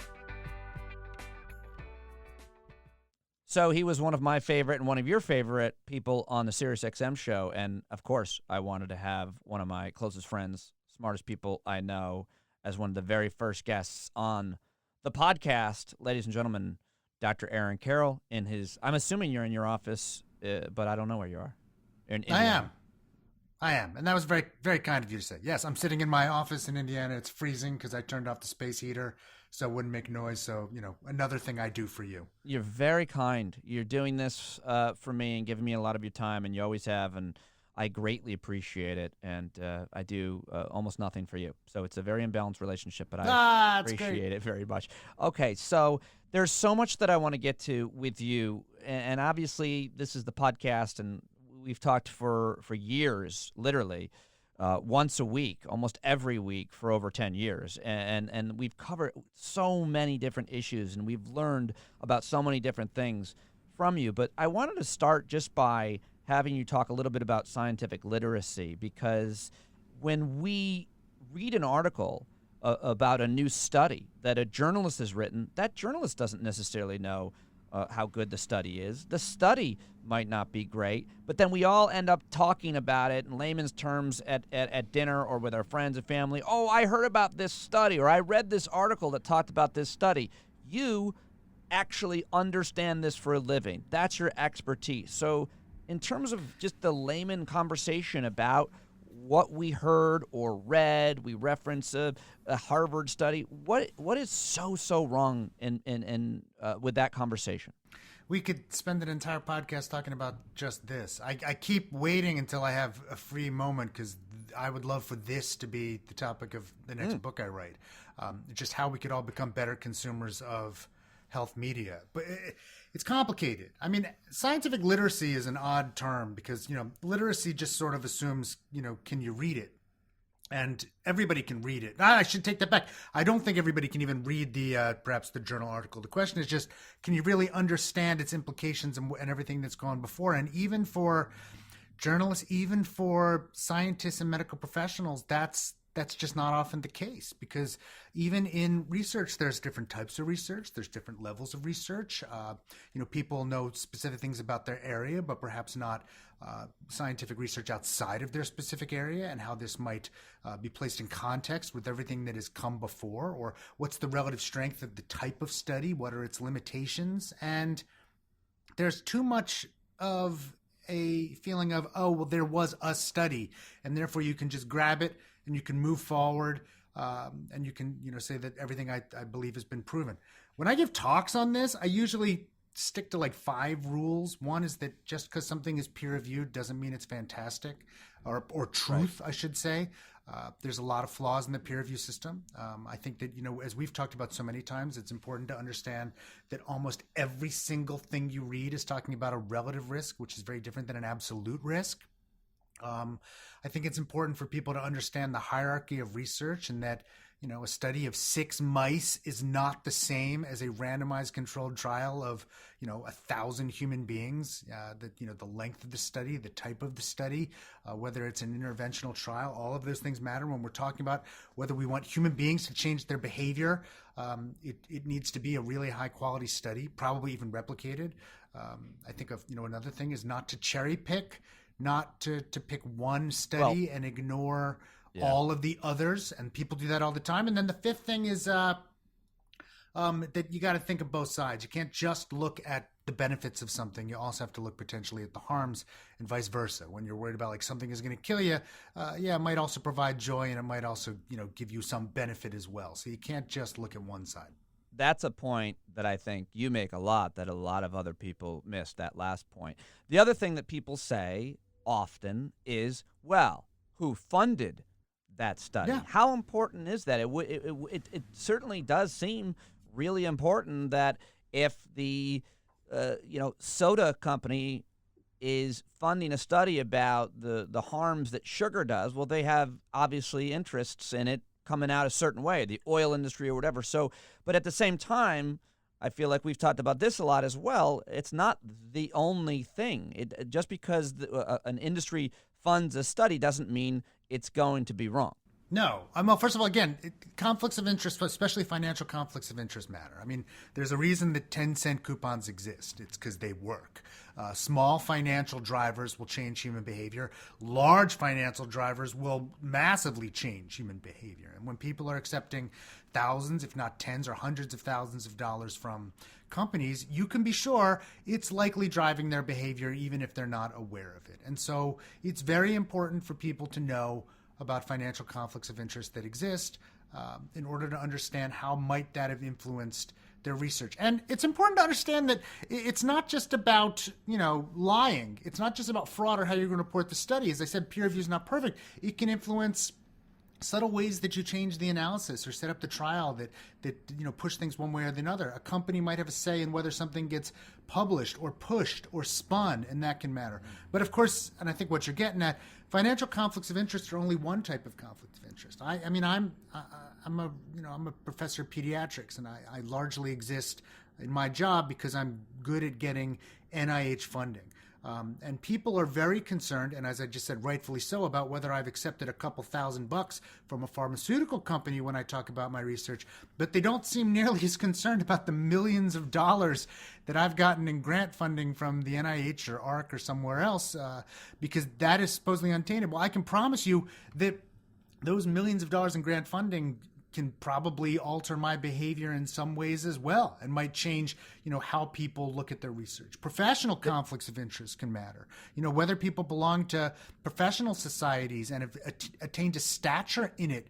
So he was one of my favorite and one of your favorite people on the SiriusXM show. And, of course, I wanted to have one of my closest friends, smartest people I know, as one of the very first guests on the podcast. Ladies and gentlemen, Dr. Aaron Carroll in his – I'm assuming you're in your office, but I don't know where you are. I am. And that was very, very kind of you to say. Yes, I'm sitting in my office in Indiana. It's freezing because I turned off the space heater so it wouldn't make noise. So, another thing I do for you. You're very kind. You're doing this for me and giving me a lot of your time, and you always have, and I greatly appreciate it. And I do almost nothing for you. So it's a very imbalanced relationship, but I appreciate it very much. Okay, so there's so much that I want to get to with you. And obviously, this is the podcast, and we've talked for years, literally, once a week, almost every week for over 10 years. And we've covered so many different issues, and we've learned about so many different things from you. But I wanted to start just by having you talk a little bit about scientific literacy, because when we read an article about a new study that a journalist has written, that journalist doesn't necessarily know how good the study is. The study might not be great, but then we all end up talking about it in layman's terms at dinner or with our friends and family. Oh, I heard about this study, or I read this article that talked about this study. You actually understand this for a living. That's your expertise. So in terms of just the layman conversation about what we heard or read, we reference a Harvard study. What is so wrong in with that conversation? We could spend an entire podcast talking about just this. I keep waiting until I have a free moment, because I would love for this to be the topic of the next book I write. Just how we could all become better consumers of health media. But it's complicated. I mean, scientific literacy is an odd term, because, literacy just sort of assumes, can you read it? And everybody can read it. I should take that back. I don't think everybody can even read perhaps the journal article. The question is just, can you really understand its implications and everything that's gone before? And even for journalists, even for scientists and medical professionals, that's just not often the case, because even in research, there's different types of research. There's different levels of research. People know specific things about their area, but perhaps not scientific research outside of their specific area, and how this might be placed in context with everything that has come before, or what's the relative strength of the type of study, what are its limitations. And there's too much of a feeling of, oh, well, there was a study, and therefore you can just grab it and you can move forward, and you can, say that everything I believe has been proven. When I give talks on this, I usually stick to like 5 rules. One is that just because something is peer-reviewed doesn't mean it's fantastic, or truth, right. I should say. There's a lot of flaws in the peer review system. I think that, as we've talked about so many times, it's important to understand that almost every single thing you read is talking about a relative risk, which is very different than an absolute risk. I think it's important for people to understand the hierarchy of research, and that, a study of 6 mice is not the same as a randomized controlled trial of, 1,000 human beings. The length of the study, the type of the study, whether it's an interventional trial, all of those things matter when we're talking about whether we want human beings to change their behavior. It needs to be a really high quality study, probably even replicated. I think of, another thing is not to cherry pick, not to pick one study and ignore all of the others. And people do that all the time. And then the 5th thing is that you got to think of both sides. You can't just look at the benefits of something. You also have to look potentially at the harms, and vice versa. When you're worried about like something is going to kill you, it might also provide joy, and it might also, give you some benefit as well. So you can't just look at one side. That's a point that I think you make a lot, that a lot of other people miss, that last point. The other thing that people say often is, well, who funded that study? Yeah. How important is that? It certainly does seem really important that if the soda company is funding a study about the harms that sugar does, well, they have obviously interests in it coming out a certain way, the oil industry or whatever. So, but at the same time, I feel like we've talked about this a lot as well. It's not the only thing. Just because an industry funds a study doesn't mean it's going to be wrong. No. Well, first of all, again, conflicts of interest, especially financial conflicts of interest, matter. I mean, there's a reason that 10-cent coupons exist. It's because they work. Small financial drivers will change human behavior. Large financial drivers will massively change human behavior. And when people are accepting thousands, if not tens or hundreds of thousands of dollars from companies, you can be sure it's likely driving their behavior, even if they're not aware of it. And so it's very important for people to know about financial conflicts of interest that exist in order to understand how might that have influenced their research. And it's important to understand that it's not just about, lying. It's not just about fraud or how you're going to report the study. As I said, peer review is not perfect. It can influence subtle ways that you change the analysis or set up the trial that push things one way or the other. A company might have a say in whether something gets published or pushed or spun, and that can matter. But of course, and I think what you're getting at, financial conflicts of interest are only one type of conflict of interest. I'm a professor of pediatrics, and I largely exist in my job because I'm good at getting NIH funding. And people are very concerned, and as I just said, rightfully so, about whether I've accepted a couple $1,000 from a pharmaceutical company when I talk about my research, but they don't seem nearly as concerned about the millions of dollars that I've gotten in grant funding from the NIH or ARC or somewhere else, because that is supposedly untainable. I can promise you that those millions of dollars in grant funding can probably alter my behavior in some ways as well, and might change, how people look at their research. Professional conflicts of interest can matter. Whether people belong to professional societies and have attained a stature in it.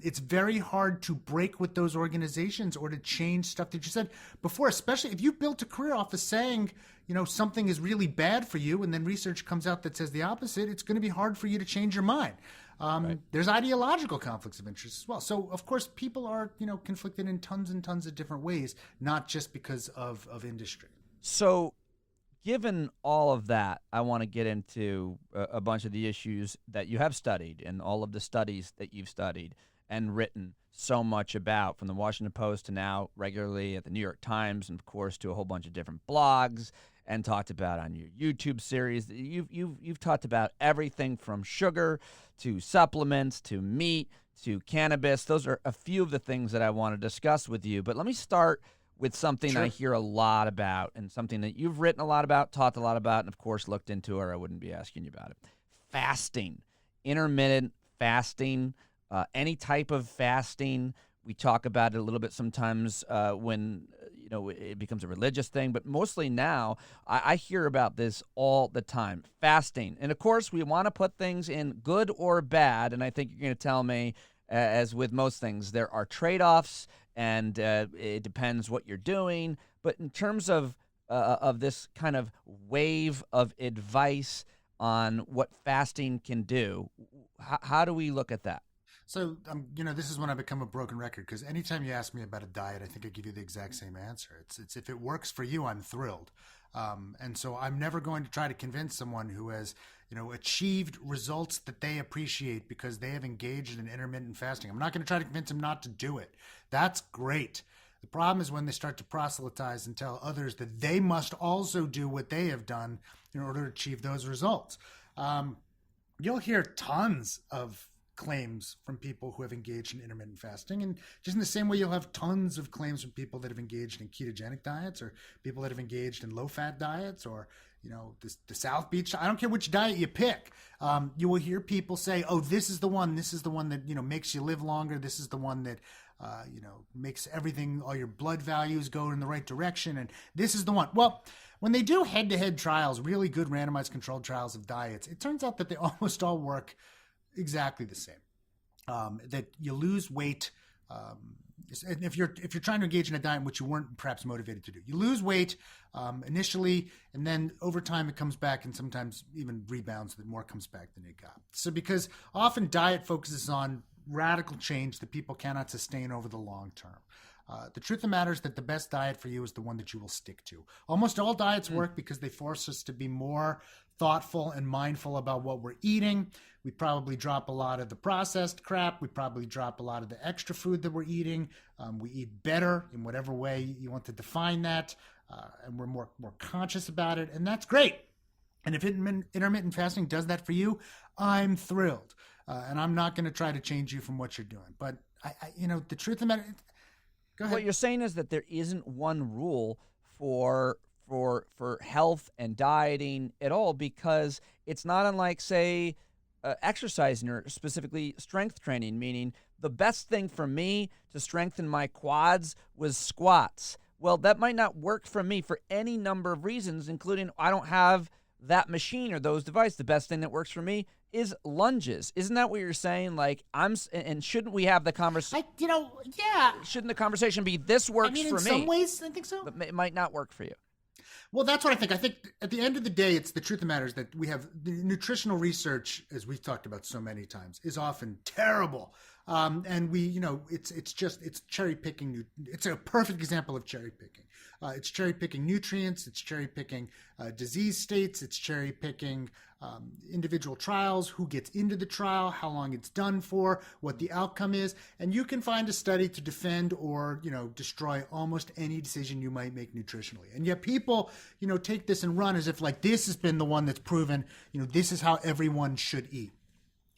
It's very hard to break with those organizations or to change stuff that you said before, especially if you built a career off of saying, something is really bad for you, and then research comes out that says the opposite. It's going to be hard for you to change your mind. Right. There's ideological conflicts of interest as well. So, of course, people are, conflicted in tons and tons of different ways, not just because of industry. So, given all of that, I want to get into a bunch of the issues that you have studied and all of the studies that you've studied and written so much about, from the Washington Post to now regularly at the New York Times, and, of course, to a whole bunch of different blogs, and talked about on your YouTube series. You've talked about everything from sugar to supplements to meat to cannabis. Those are a few of the things that I want to discuss with you. But let me start with something I hear a lot about, and something that you've written a lot about, taught a lot about, and of course looked into, or I wouldn't be asking you about it. Fasting, intermittent fasting, any type of fasting. We talk about it a little bit sometimes when it becomes a religious thing, but mostly now I hear about this all the time, fasting. And of course, we want to put things in good or bad, and I think you're going to tell me, as with most things, there are trade-offs, and it depends what you're doing. But in terms of this kind of wave of advice on what fasting can do, how do we look at that? So, this is when I become a broken record, because anytime you ask me about a diet, I think I give you the exact same answer. It's if it works for you, I'm thrilled. And so I'm never going to try to convince someone who has, achieved results that they appreciate because they have engaged in intermittent fasting. I'm not going to try to convince them not to do it. That's great. The problem is when they start to proselytize and tell others that they must also do what they have done in order to achieve those results. You'll hear tons of claims from people who have engaged in intermittent fasting, and just in the same way you'll have tons of claims from people that have engaged in ketogenic diets, or people that have engaged in low-fat diets, or the South Beach. I don't care which diet you pick. You will hear people say, "Oh, this is the one that makes you live longer. This is the one that makes everything, all your blood values go in the right direction, and this is the one." Well, when they do head-to-head trials, really good randomized controlled trials of diets, it turns out that they almost all work exactly the same. That you lose weight, and if you're trying to engage in a diet in which you weren't perhaps motivated to do, you lose weight initially, and then over time it comes back, and sometimes even rebounds, that more comes back than it got. So because often diet focuses on radical change that people cannot sustain over the long term. The truth of the matter is that the best diet for you is the one that you will stick to. Almost all diets work because they force us to be more thoughtful and mindful about what we're eating. We probably drop a lot of the processed crap. We probably drop a lot of the extra food that we're eating. We eat better in whatever way you want to define that, and we're more conscious about it, and that's great. And if intermittent fasting does that for you, I'm thrilled, and I'm not going to try to change you from what you're doing. But the truth of the matter. Go ahead. What you're saying is that there isn't one rule for health and dieting at all, because it's not unlike, say, exercising, or specifically strength training, meaning the best thing for me to strengthen my quads was squats. Well, that might not work for me for any number of reasons, including I don't have that machine or those devices. The best thing that works for me is lunges. Isn't that what you're saying? Like, and shouldn't we have the conversation? Yeah. Shouldn't the conversation be, this works for me? In some ways, I think so. But it might not work for you. Well, that's what I think. I think at the end of the day, it's the truth of the matter is that we have the nutritional research, as we've talked about so many times, is often terrible. And we, it's cherry picking. It's a perfect example of cherry picking. It's cherry picking nutrients. It's cherry picking disease states. It's cherry picking individual trials, who gets into the trial, how long it's done for, what the outcome is. And you can find a study to defend or, destroy almost any decision you might make nutritionally. And yet people, take this and run as if like this has been the one that's proven, this is how everyone should eat.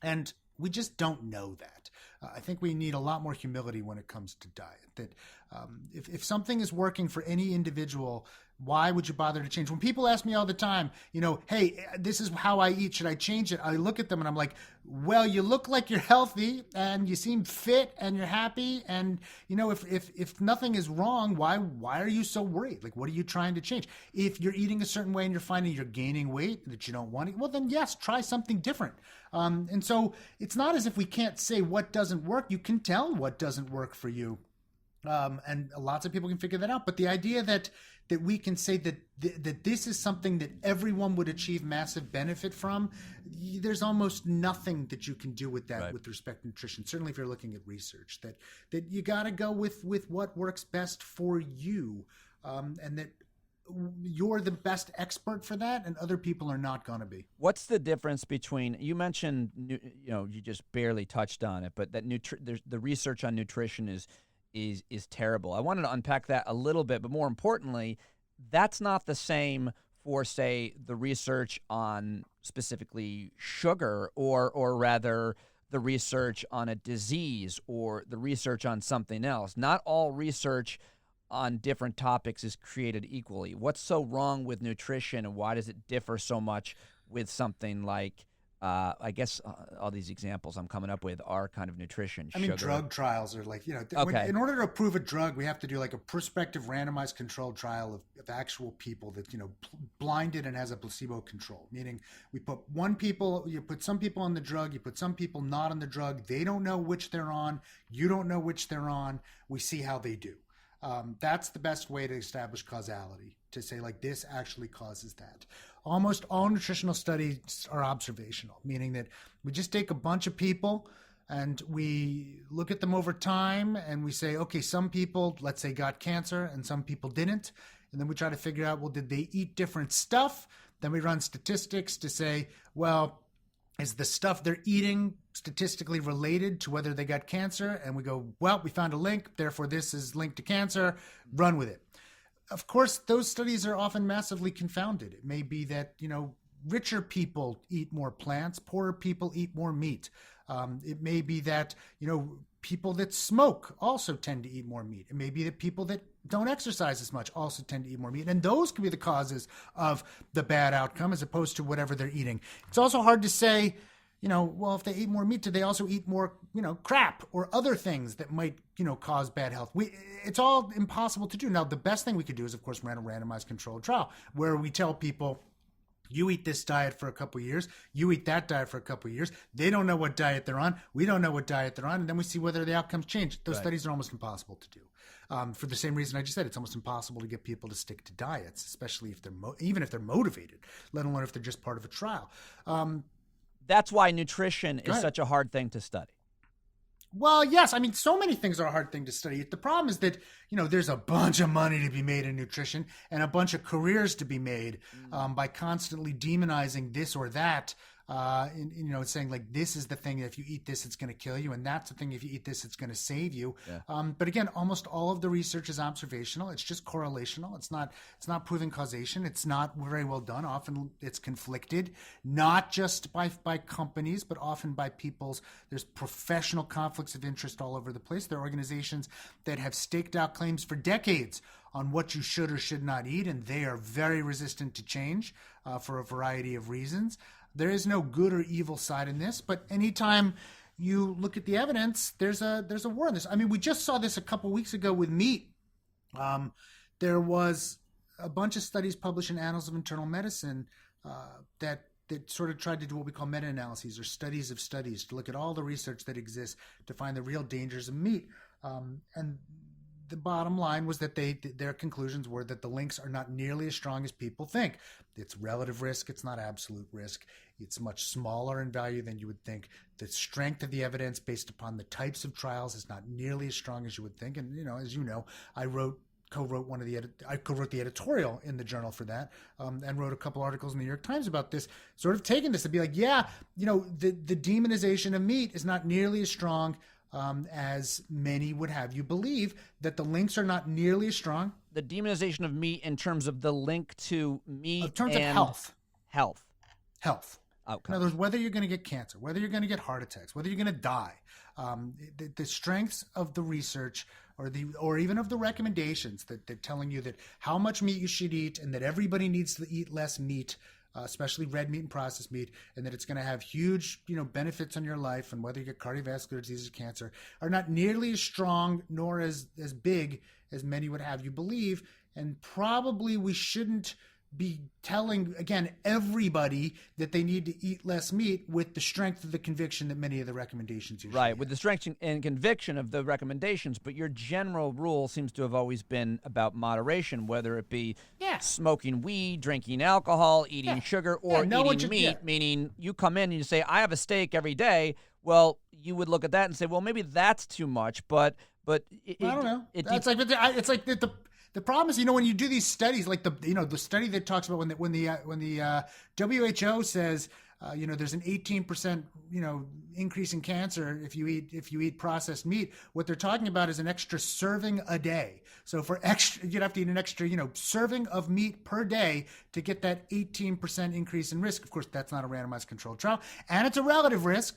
And we just don't know that. I think we need a lot more humility when it comes to diet. That if something is working for any individual, why would you bother to change? When people ask me all the time, hey, this is how I eat, should I change it? I look at them and I'm like, well, you look like you're healthy and you seem fit and you're happy. And, if nothing is wrong, why are you so worried? Like, what are you trying to change? If you're eating a certain way and you're finding you're gaining weight that you don't want to eat, well, then yes, try something different. And so it's not as if we can't say what doesn't work. You can tell what doesn't work for you. And lots of people can figure that out. But the idea that we can say that this is something that everyone would achieve massive benefit from, there's almost nothing that you can do with that right. with respect to nutrition. Certainly if you're looking at research, that you got to go with what works best for you, and that you're the best expert for that and other people are not going to be. What's the difference between, you mentioned, you just barely touched on it, but that the research on nutrition is terrible. I wanted to unpack that a little bit, but more importantly, that's not the same for, say, the research on specifically sugar or rather the research on a disease or the research on something else. Not all research on different topics is created equally. What's so wrong with nutrition and why does it differ so much with something like I guess all these examples I'm coming up with are kind of nutrition. I mean, drug trials are like, okay. In order to approve a drug, we have to do like a prospective randomized controlled trial of actual people that, blinded and has a placebo control, meaning you put some people on the drug, you put some people not on the drug. They don't know which they're on. You don't know which they're on. We see how they do. That's the best way to establish causality, to say like this actually causes that. Almost all nutritional studies are observational, meaning that we just take a bunch of people and we look at them over time and we say, okay, some people, let's say, got cancer and some people didn't. And then we try to figure out, well, did they eat different stuff? Then we run statistics to say, well, is the stuff they're eating statistically related to whether they got cancer? And we go, well, we found a link, therefore this is linked to cancer, run with it. Of course, those studies are often massively confounded. It may be that, richer people eat more plants, poorer people eat more meat. It may be that, people that smoke also tend to eat more meat. It may be that people that don't exercise as much also tend to eat more meat. And those can be the causes of the bad outcome as opposed to whatever they're eating. It's also hard to say, well, if they eat more meat, do they also eat more, crap or other things that might, cause bad health? It's all impossible to do. Now, the best thing we could do is, of course, run a randomized controlled trial where we tell people, you eat this diet for a couple of years, you eat that diet for a couple of years. They don't know what diet they're on. We don't know what diet they're on. And then we see whether the outcomes change. Those studies are almost impossible to do. For the same reason I just said, it's almost impossible to get people to stick to diets, especially if they're even if they're motivated, let alone if they're just part of a trial. That's why nutrition is such a hard thing to study. Well, yes. I mean, so many things are a hard thing to study. The problem is that, there's a bunch of money to be made in nutrition and a bunch of careers to be made by constantly demonizing this or that. Saying like, this is the thing that if you eat this, it's going to kill you. And that's the thing, if you eat this, it's going to save you. Yeah. But again, almost all of the research is observational. It's just correlational. It's not proving causation. It's not very well done. Often it's conflicted, not just by companies, but often by there's professional conflicts of interest all over the place. There are organizations that have staked out claims for decades on what you should or should not eat. And they are very resistant to change for a variety of reasons. There is no good or evil side in this, but anytime you look at the evidence, there's a war in this. I mean, we just saw this a couple weeks ago with meat. There was a bunch of studies published in Annals of Internal Medicine that sort of tried to do what we call meta-analyses or studies of studies to look at all the research that exists to find the real dangers of meat. And the bottom line was that their conclusions were that the links are not nearly as strong as people think. It's relative risk. It's not absolute risk. It's much smaller in value than you would think. The strength of the evidence based upon the types of trials is not nearly as strong as you would think. And, as you know, I co-wrote the editorial in the journal for that, and wrote a couple articles in the New York Times about this, sort of taking this to be like, the demonization of meat is not nearly as strong as many would have you believe, that the links are not nearly as strong. The demonization of meat in terms of the link to meat in terms and of health. Health. In other words, whether you're going to get cancer, whether you're going to get heart attacks, whether you're going to die, the strengths of the research or even of the recommendations that they're telling you that how much meat you should eat and that everybody needs to eat less meat, especially red meat and processed meat, and that it's going to have huge, benefits on your life and whether you get cardiovascular disease or cancer, are not nearly as strong nor as big as many would have you believe. And probably we shouldn't be telling, again, everybody that they need to eat less meat with the strength of the conviction that many of the recommendations usually have. With the strength and conviction of the recommendations, but your general rule seems to have always been about moderation, whether it be smoking weed, drinking alcohol, eating sugar, or eating meat, meaning you come in and you say, I have a steak every day. Well, you would look at that and say, well, maybe that's too much, but I don't know. It's like the problem is, when you do these studies, like the study that talks about when the WHO says, there's an 18%, increase in cancer if you eat processed meat. What they're talking about is an extra serving a day. So you'd have to eat an extra, serving of meat per day to get that 18% increase in risk. Of course, that's not a randomized controlled trial, and it's a relative risk.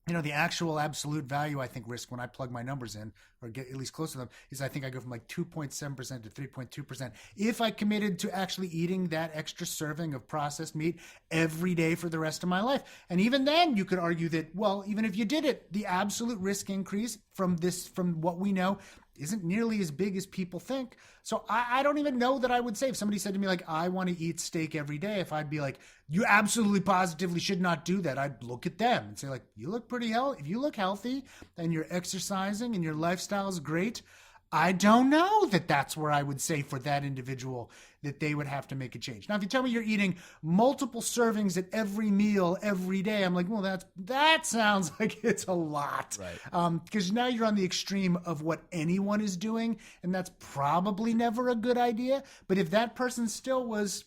The actual absolute value, I think, risk when I plug my numbers in or get at least close to them is I think I go from like 2.7% to 3.2% if I committed to actually eating that extra serving of processed meat every day for the rest of my life. And even then you could argue that, well, even if you did it, the absolute risk increase from what we know isn't nearly as big as people think. So I don't even know that I would say, if somebody said to me, like, I want to eat steak every day, if I'd be like, you absolutely positively should not do that, I'd look at them and say, like, you look pretty healthy. If you look healthy and you're exercising and your lifestyle is great, I don't know that that's where I would say for that individual that they would have to make a change. Now, if you tell me you're eating multiple servings at every meal every day, I'm like, well, that sounds like it's a lot. Right. Because now you're on the extreme of what anyone is doing, and that's probably never a good idea. But if that person still was,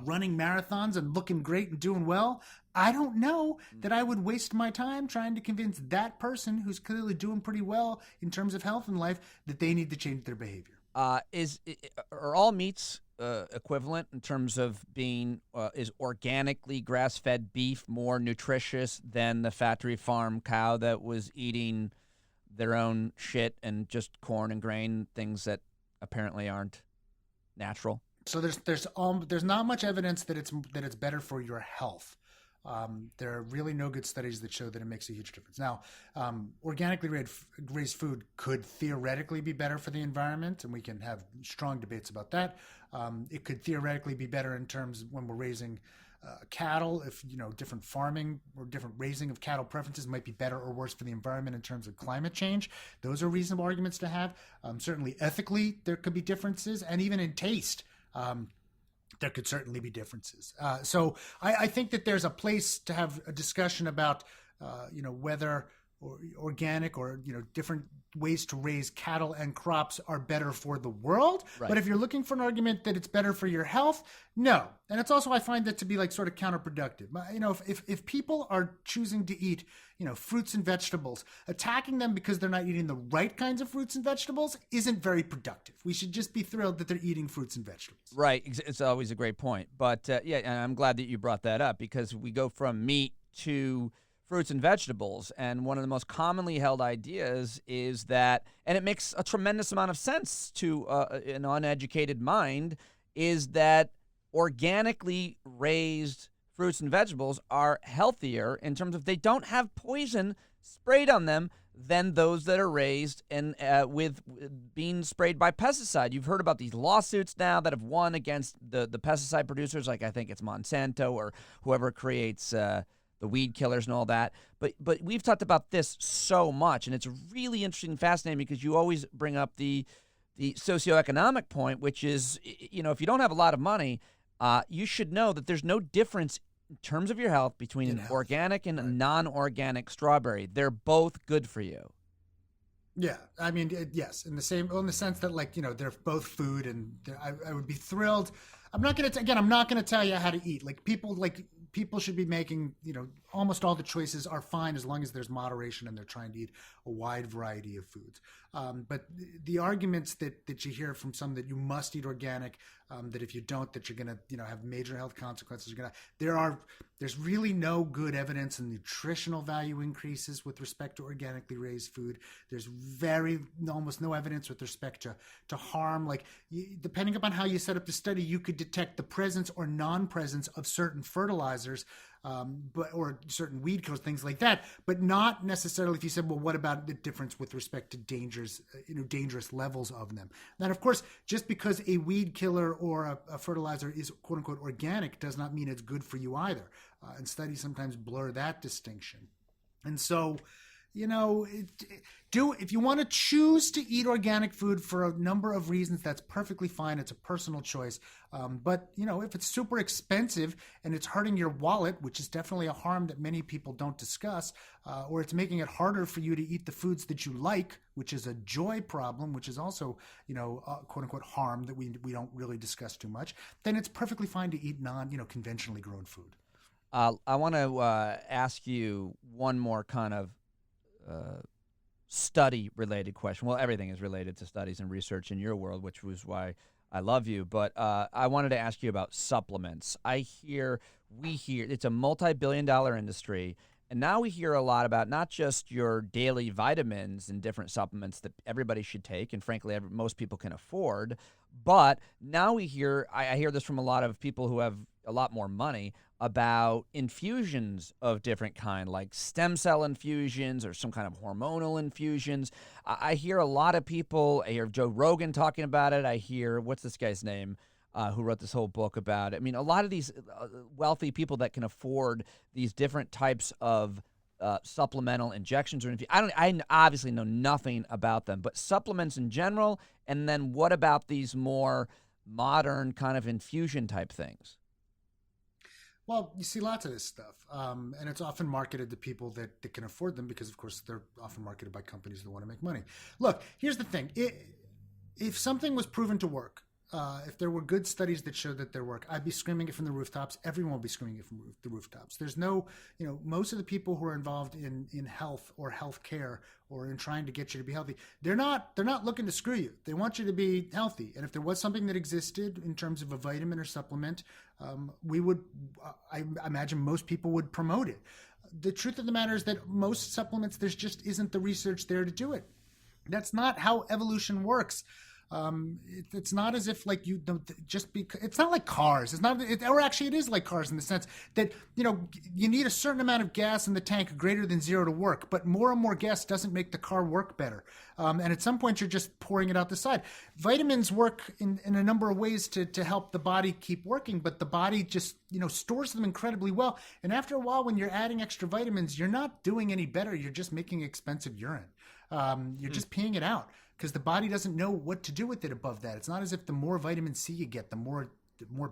running marathons and looking great and doing well, I don't know that I would waste my time trying to convince that person who's clearly doing pretty well in terms of health and life that they need to change their behavior. Are all meats equivalent in terms of being is organically grass-fed beef more nutritious than the factory farm cow that was eating their own shit and just corn and grain, things that apparently aren't natural? So there's not much evidence that it's better for your health. There are really no good studies that show that it makes a huge difference. Now, organically raised food could theoretically be better for the environment, and we can have strong debates about that. It could theoretically be better in terms when we're raising cattle, if different farming or different raising of cattle preferences might be better or worse for the environment in terms of climate change. Those are reasonable arguments to have. Certainly ethically, there could be differences, and even in taste. There could certainly be differences. So I think that there's a place to have a discussion about, whether organic or, different ways to raise cattle and crops are better for the world. Right. But if you're looking for an argument that it's better for your health, no. And it's also, I find that to be like sort of counterproductive. If people are choosing to eat, fruits and vegetables, attacking them because they're not eating the right kinds of fruits and vegetables isn't very productive. We should just be thrilled that they're eating fruits and vegetables. Right. It's always a great point. But and I'm glad that you brought that up, because we go from meat to fruits and vegetables, and one of the most commonly held ideas is that, and it makes a tremendous amount of sense to an uneducated mind, is that organically raised fruits and vegetables are healthier in terms of they don't have poison sprayed on them than those that are raised and with being sprayed by pesticide. You've heard about these lawsuits now that have won against the pesticide producers, like I think it's Monsanto or whoever creates the weed killers and all that. But we've talked about this so much, and it's really interesting and fascinating because you always bring up the socioeconomic point, which is, if you don't have a lot of money, you should know that there's no difference in terms of your health between an organic and a non-organic strawberry. They're both good for you. Yeah, I mean, yes, in the sense that they're both food, and I would be thrilled. I'm not going to tell you how to eat. People should be making, almost all the choices are fine as long as there's moderation and they're trying to eat a wide variety of foods. But the arguments that you hear from some that you must eat organic, that if you don't, that you're going to, have major health consequences. There's really no good evidence in nutritional value increases with respect to organically raised food. There's almost no evidence with respect to harm. Depending upon how you set up the study, you could detect the presence or non-presence of certain fertilizers, or certain weed killers, things like that, but not necessarily if you said, well, what about the difference with respect to dangerous levels of them? Then, of course, just because a weed killer or a fertilizer is quote unquote organic does not mean it's good for you either. And studies sometimes blur that distinction. And so, if you want to choose to eat organic food for a number of reasons, that's perfectly fine. It's a personal choice. But if it's super expensive and it's hurting your wallet, which is definitely a harm that many people don't discuss, or it's making it harder for you to eat the foods that you like, which is a joy problem, which is also, quote unquote harm that we don't really discuss too much, then it's perfectly fine to eat conventionally grown food. I want to ask you one more kind of study-related question. Well, everything is related to studies and research in your world, which was why I love you. But I wanted to ask you about supplements. We hear it's a multi-billion-dollar industry, and now we hear a lot about not just your daily vitamins and different supplements that everybody should take, and frankly, most people can afford. But now I hear this from a lot of people who have a lot more money about infusions of different kind, like stem cell infusions or some kind of hormonal infusions. I hear a lot of people. I hear Joe Rogan talking about it. I hear, what's this guy's name who wrote this whole book about it? I mean, a lot of these wealthy people that can afford these different types of supplemental injections or infusions. I obviously know nothing about them, but supplements in general. And then what about these more modern kind of infusion type things? Well, you see lots of this stuff, and it's often marketed to people that can afford them because, of course, they're often marketed by companies that want to make money. Look, here's the thing. If something was proven to work, if there were good studies that showed that there work, I'd be screaming it from the rooftops. Everyone would be screaming it from the rooftops. There's no, most of the people who are involved in health or health care or in trying to get you to be healthy, they're not looking to screw you. They want you to be healthy. And if there was something that existed in terms of a vitamin or supplement, I imagine most people would promote it. The truth of the matter is that most supplements, there just isn't the research there to do it. That's not how evolution works. It's not as if you don't just because it's not like cars. It's not, or actually it is like cars in the sense that, you need a certain amount of gas in the tank greater than zero to work, but more and more gas doesn't make the car work better. And at some point you're just pouring it out the side. Vitamins work in a number of ways to help the body keep working, but the body just, stores them incredibly well. And after a while, when you're adding extra vitamins, you're not doing any better. You're just making expensive urine. You're just peeing it out, because the body doesn't know what to do with it above that. It's not as if the more vitamin C you get, the more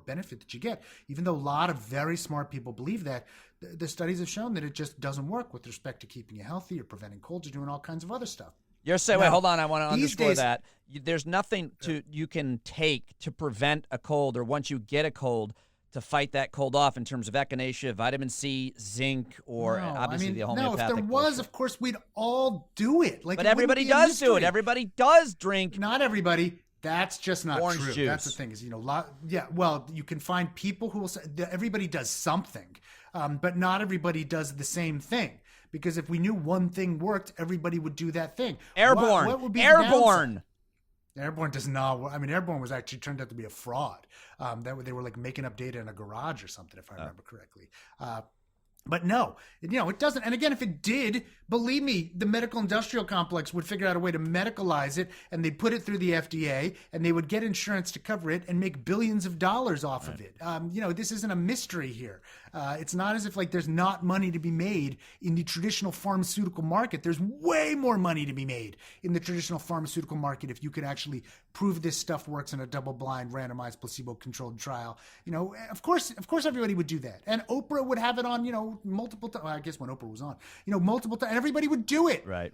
benefit that you get. Even though a lot of very smart people believe that, the studies have shown that it just doesn't work with respect to keeping you healthy or preventing colds or doing all kinds of other stuff. You're saying, wait, hold on. I want to underscore that. There's nothing you can take to prevent a cold, or once you get a cold, to fight that cold off in terms of echinacea, vitamin C, zinc, or obviously the homeopathic. No, if there was, of course, we'd all do it. But everybody does do it. Everybody does drink. Not everybody. That's just not orange true. Juice. That's the thing is, you can find people who will say everybody does something, but not everybody does the same thing. Because if we knew one thing worked, everybody would do that thing. Airborne. What would be Airborne. Airborne does not work. I mean, Airborne was actually turned out to be a fraud. They were making up data in a garage or something, if I remember correctly. But no, it doesn't. And again, if it did, believe me, the medical industrial complex would figure out a way to medicalize it, and they'd put it through the FDA, and they would get insurance to cover it and make billions of dollars off of it. This isn't a mystery here. It's not as if like there's not money to be made in the traditional pharmaceutical market. There's way more money to be made in the traditional pharmaceutical market if you could actually prove this stuff works in a double-blind, randomized, placebo-controlled trial. Of course, everybody would do that, and Oprah would have it on, multiple times. Well, I guess when Oprah was on, multiple times, and everybody would do it. Right.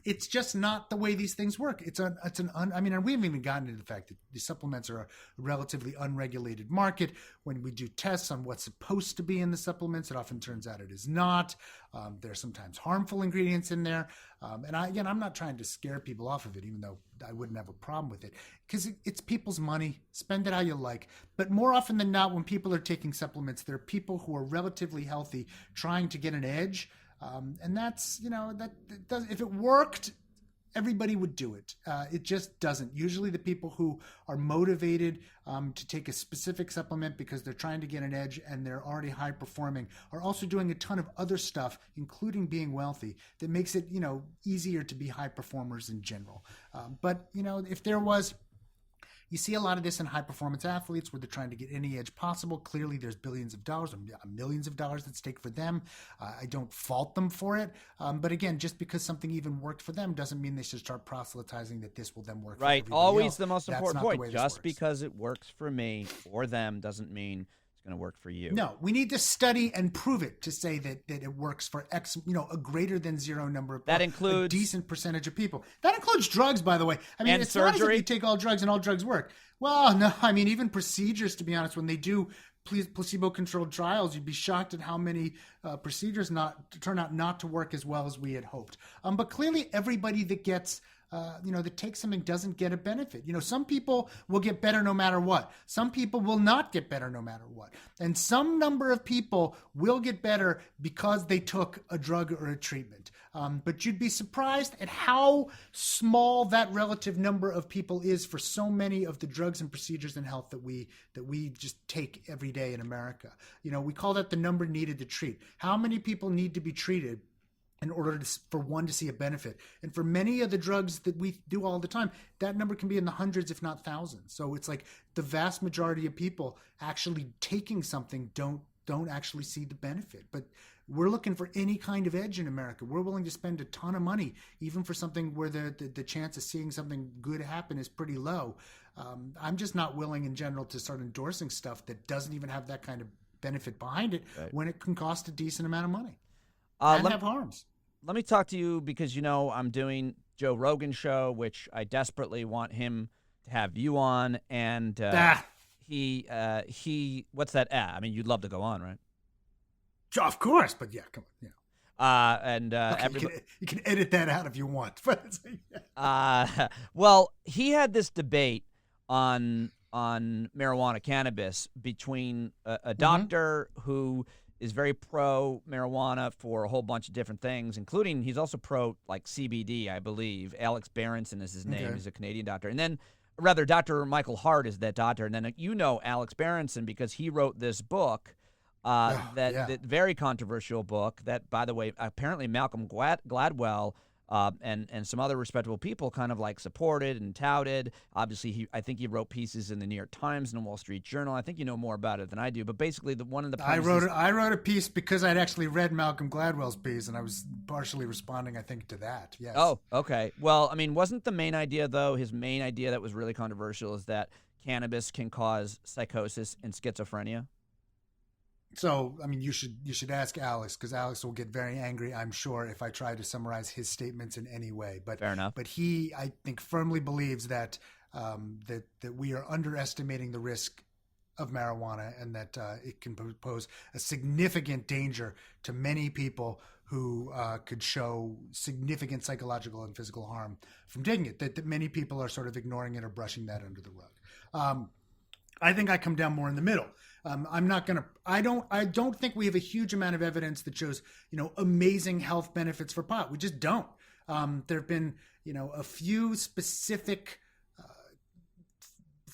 It's just not the way these things work. And we haven't even gotten into the fact that the supplements are a relatively unregulated market. When we do tests on what's supposed to be in the supplements, it often turns out it is not. There's sometimes harmful ingredients in there. I'm not trying to scare people off of it, even though I wouldn't have a problem with it, because it's people's money. Spend it how you like. But more often than not, when people are taking supplements, there are people who are relatively healthy trying to get an edge. And that's, if it worked, everybody would do it. It just doesn't. Usually the people who are motivated to take a specific supplement because they're trying to get an edge and they're already high performing are also doing a ton of other stuff, including being wealthy, that makes it, easier to be high performers in general. But if there was... You see a lot of this in high-performance athletes where they're trying to get any edge possible. Clearly, there's billions of dollars or millions of dollars at stake for them. I don't fault them for it. But again, just because something even worked for them doesn't mean they should start proselytizing that this will then work for everybody Always else. the most That's important not the point. way this Just works. because it works for me or them doesn't mean it's going to work for you. No, we need to study and prove it to say that it works for X, a greater than zero number of people. That includes a decent percentage of people. That includes drugs, by the way. And it's not as if surgery? you take all drugs and all drugs work. Well, no, even procedures, to be honest, when they do placebo-controlled trials, you'd be shocked at how many procedures turn out not to work as well as we had hoped. But clearly everybody that gets that takes something doesn't get a benefit. Some people will get better no matter what. Some people will not get better no matter what. And some number of people will get better because they took a drug or a treatment. But you'd be surprised at how small that relative number of people is for so many of the drugs and procedures in health that we just take every day in America. We call that the number needed to treat. How many people need to be treated in order for one to see a benefit? And for many of the drugs that we do all the time, that number can be in the hundreds, if not thousands. So it's like the vast majority of people actually taking something don't actually see the benefit. But we're looking for any kind of edge in America. We're willing to spend a ton of money, even for something where the chance of seeing something good happen is pretty low. I'm just not willing in general to start endorsing stuff that doesn't even have that kind of benefit behind it, right, when it can cost a decent amount of money and have harms. Let me talk to you because, I'm doing Joe Rogan's show, which I desperately want him to have you on. And he what's that? You'd love to go on, right? Of course, but yeah, come on, okay, you can edit that out if you want. Well, he had this debate on marijuana, cannabis, between a doctor who is very pro marijuana for a whole bunch of different things, including he's also pro like CBD, I believe. Alex Berenson is his name. Okay. He's a Canadian doctor. And then Dr. Michael Hart is that doctor. And then Alex Berenson because he wrote this book. That very controversial book that, by the way, apparently Malcolm Gladwell and some other respectable people kind of like supported and touted. Obviously, I think he wrote pieces in the New York Times and the Wall Street Journal. I think you know more about it than I do. But basically, one of the I wrote a piece because I'd actually read Malcolm Gladwell's piece, and I was partially responding, I think, to that. Yes. Oh, okay. Well, wasn't the main idea though? His main idea that was really controversial is that cannabis can cause psychosis and schizophrenia. So, you should ask Alex, because Alex will get very angry, I'm sure, if I try to summarize his statements in any way. But fair enough. But he, I think, firmly believes that that we are underestimating the risk of marijuana, and that it can pose a significant danger to many people who could show significant psychological and physical harm from taking it. That many people are sort of ignoring it or brushing that under the rug. I think I come down more in the middle. I don't think we have a huge amount of evidence that shows, amazing health benefits for pot. We just don't. There have been, a few specific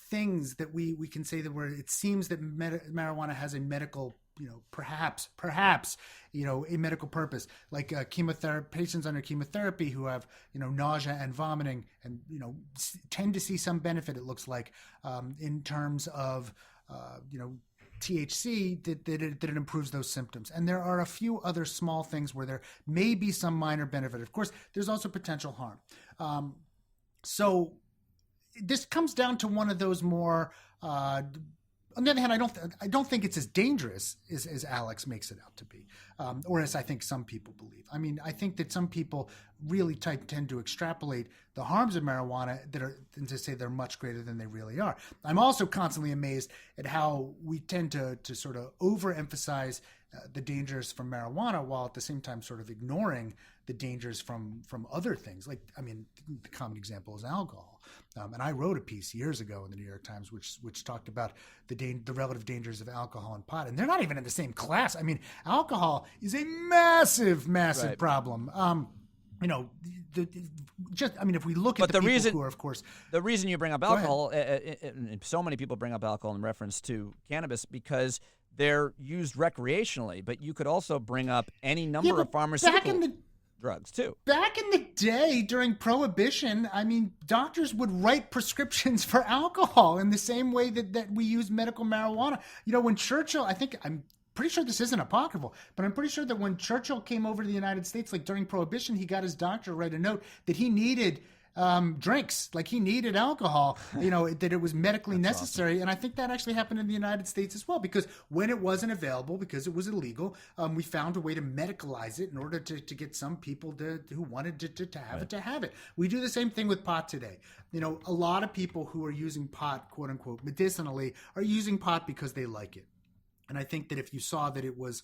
things that we can say that it seems that marijuana has a medical, perhaps, a medical purpose, like chemotherapy, patients under chemotherapy who have, nausea and vomiting and, tend to see some benefit, it looks like, in terms of, THC, that it improves those symptoms. And there are a few other small things where there may be some minor benefit. Of course, there's also potential harm. So this comes down to one of those more. On the other hand, I don't think it's as dangerous as Alex makes it out to be, or as I think some people believe. I mean, I think that some people really tend to extrapolate the harms of marijuana and to say they're much greater than they really are. I'm also constantly amazed at how we tend to sort of overemphasize the dangers from marijuana while at the same time sort of ignoring the dangers from other things. Like, I mean, the common example is alcohol. And I wrote a piece years ago in the New York Times which talked about the relative dangers of alcohol and pot, and they're not even in the same class. I mean, alcohol is a massive Right. problem. If we look at the people who are, of course, the reason you bring up alcohol, and so many people bring up alcohol in reference to cannabis because they're used recreationally, but you could also bring up any number of pharmaceutical drugs too. Back in the day during Prohibition, I mean, doctors would write prescriptions for alcohol in the same way that we use medical marijuana. You know, when Churchill, I'm pretty sure this isn't apocryphal, but I'm pretty sure that when Churchill came over to the United States, like during Prohibition, he got his doctor to write a note that he needed drinks, like he needed alcohol, that it was medically necessary. Awesome. And I think that actually happened in the United States as well, because when it wasn't available, because it was illegal, we found a way to medicalize it in order to get some people who wanted to have it to have it. We do the same thing with pot today. A lot of people who are using pot, quote unquote, medicinally, are using pot because they like it. And I think that if you saw that it was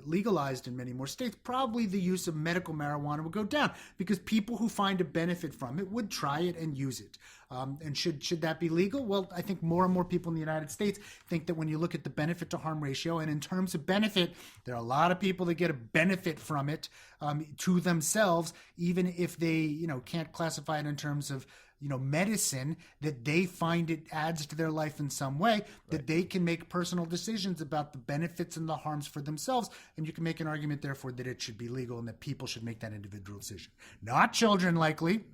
legalized in many more states, probably the use of medical marijuana would go down because people who find a benefit from it would try it and use it. And should that be legal? Well, I think more and more people in the United States think that when you look at the benefit to harm ratio, and in terms of benefit, there are a lot of people that get a benefit from it to themselves, even if they can't classify it in terms of medicine, that they find it adds to their life in some way, that they can make personal decisions about the benefits and the harms for themselves. And you can make an argument, therefore, that it should be legal and that people should make that individual decision. Not children, likely.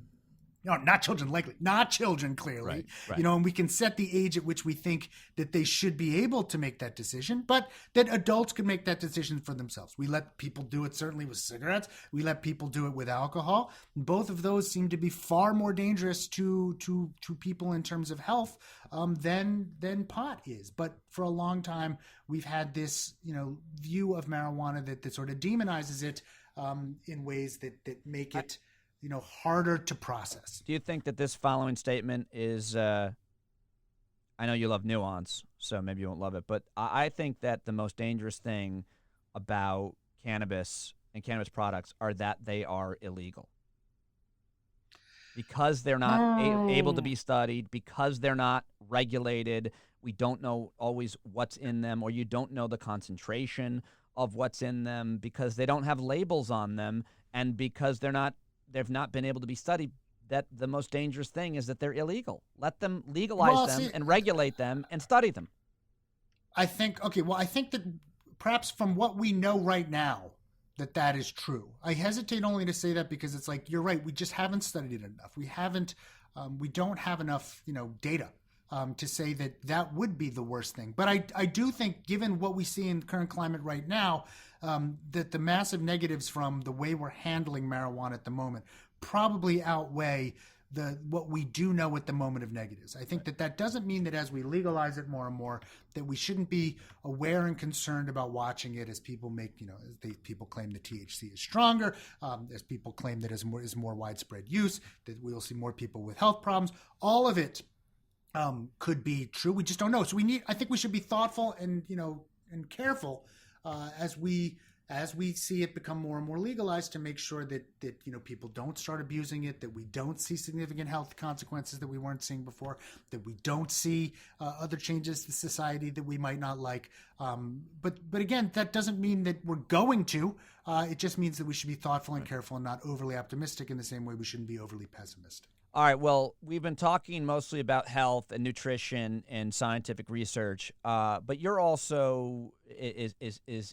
No, not children, likely. Not children, clearly. Right. And we can set the age at which we think that they should be able to make that decision, but that adults can make that decision for themselves. We let people do it, certainly with cigarettes. We let people do it with alcohol. Both of those seem to be far more dangerous to people in terms of health than pot is. But for a long time, we've had this view of marijuana that sort of demonizes it in ways that make it harder to process. Do you think that this following statement is, I know you love nuance, so maybe you won't love it, but I think that the most dangerous thing about cannabis and cannabis products are that they are illegal. Because they're not able to be studied, because they're not regulated, we don't know always what's in them, or you don't know the concentration of what's in them, because they don't have labels on them, and because they've not been able to be studied, that the most dangerous thing is that they're illegal. Let them legalize them and regulate them and study them. I think that perhaps from what we know right now, that is true. I hesitate only to say that because it's like, you're right, we just haven't studied it enough. We don't have enough, data to say that would be the worst thing. But I do think, given what we see in the current climate right now, that the massive negatives from the way we're handling marijuana at the moment probably outweigh what we do know at the moment of negatives. I think that doesn't mean that as we legalize it more and more, that we shouldn't be aware and concerned about watching it as people people claim the THC is stronger, as people claim that is more widespread use, that we will see more people with health problems. All of it could be true. We just don't know. So I think we should be thoughtful and careful as we see it become more and more legalized, to make sure that people don't start abusing it, that we don't see significant health consequences that we weren't seeing before, that we don't see other changes to society that we might not like. But again, that doesn't mean that we're going to. It just means that we should be thoughtful and careful and not overly optimistic in the same way we shouldn't be overly pessimistic. All right, well, we've been talking mostly about health and nutrition and scientific research, but you're also is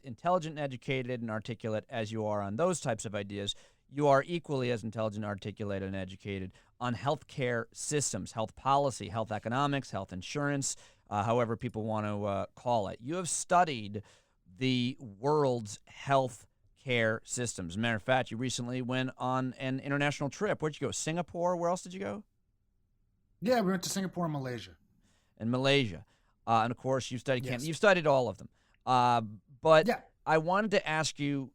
intelligent, educated, and articulate as you are on those types of ideas. You are equally as intelligent, articulated, and educated on healthcare systems, health policy, health economics, health insurance, however people want to call it. You have studied the world's health care systems. As a matter of fact, you recently went on an international trip. Where'd you go? Singapore? Where else did you go? Yeah, we went to Singapore and Malaysia. And Malaysia. And, of course, you've studied Canada. Yes. You've studied all of them. But Yeah. I wanted to ask you,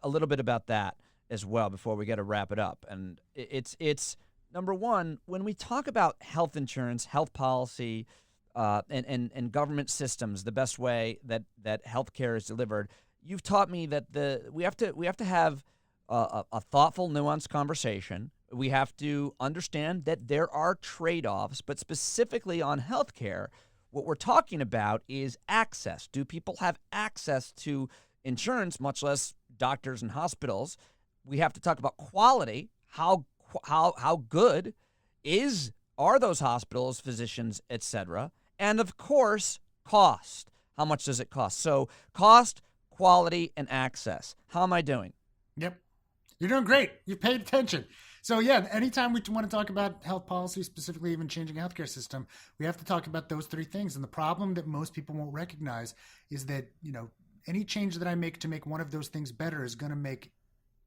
a little bit about that as well before we get to wrap it up. And it's number one, when we talk about health insurance, health policy, and government systems, the best way that healthcare is delivered, you've taught me that we have to have a thoughtful, nuanced conversation. We have to understand that there are trade-offs, but specifically on healthcare, what we're talking about is access. Do people have access to insurance, much less doctors and hospitals? We have to talk about quality. How good are those hospitals, physicians, etc.? And of course, cost. How much does it cost? So cost, quality, and access. How am I doing? Yep. You're doing great. You paid attention. So yeah, anytime we want to talk about health policy, specifically even changing a healthcare system, we have to talk about those three things. And the problem that most people won't recognize is that, any change that I make to make one of those things better is going to make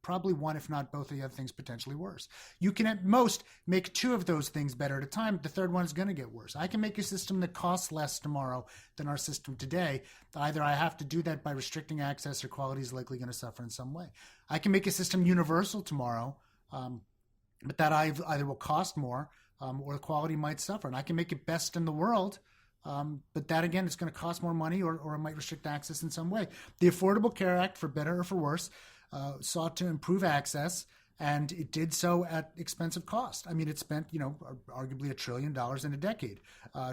probably one, if not both of the other things, potentially worse. You can at most make two of those things better at a time. The third one is going to get worse. I can make a system that costs less tomorrow than our system today. Either I have to do that by restricting access, or quality is likely going to suffer in some way. I can make a system universal tomorrow, but that either will cost more or the quality might suffer. And I can make it best in the world, but that, again, it's going to cost more money or it might restrict access in some way. The Affordable Care Act, for better or for worse, sought to improve access, and it did so at expensive cost. I mean, it spent, arguably $1 trillion in a decade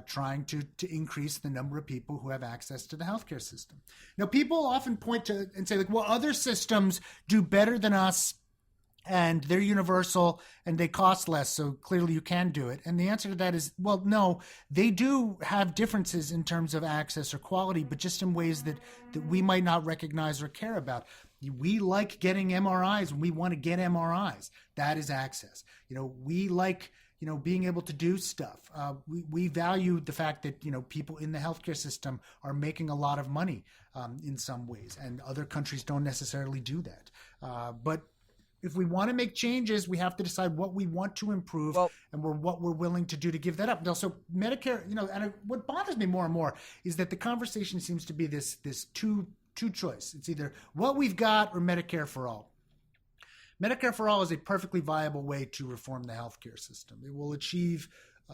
trying to increase the number of people who have access to the healthcare system. Now, people often point to and say, well, other systems do better than us, and they're universal and they cost less, so clearly you can do it. And the answer to that is, well, no, they do have differences in terms of access or quality, but just in ways that we might not recognize or care about. We like getting MRIs when we want to get MRIs. That is access. We like, being able to do stuff. We value the fact that, people in the healthcare system are making a lot of money in some ways, and other countries don't necessarily do that. But if we want to make changes, we have to decide what we want to improve and what we're willing to do to give that up. Now, so Medicare, and what bothers me more and more is that the conversation seems to be this two choice. It's either what we've got or Medicare for all. Medicare for all is a perfectly viable way to reform the healthcare system. It will achieve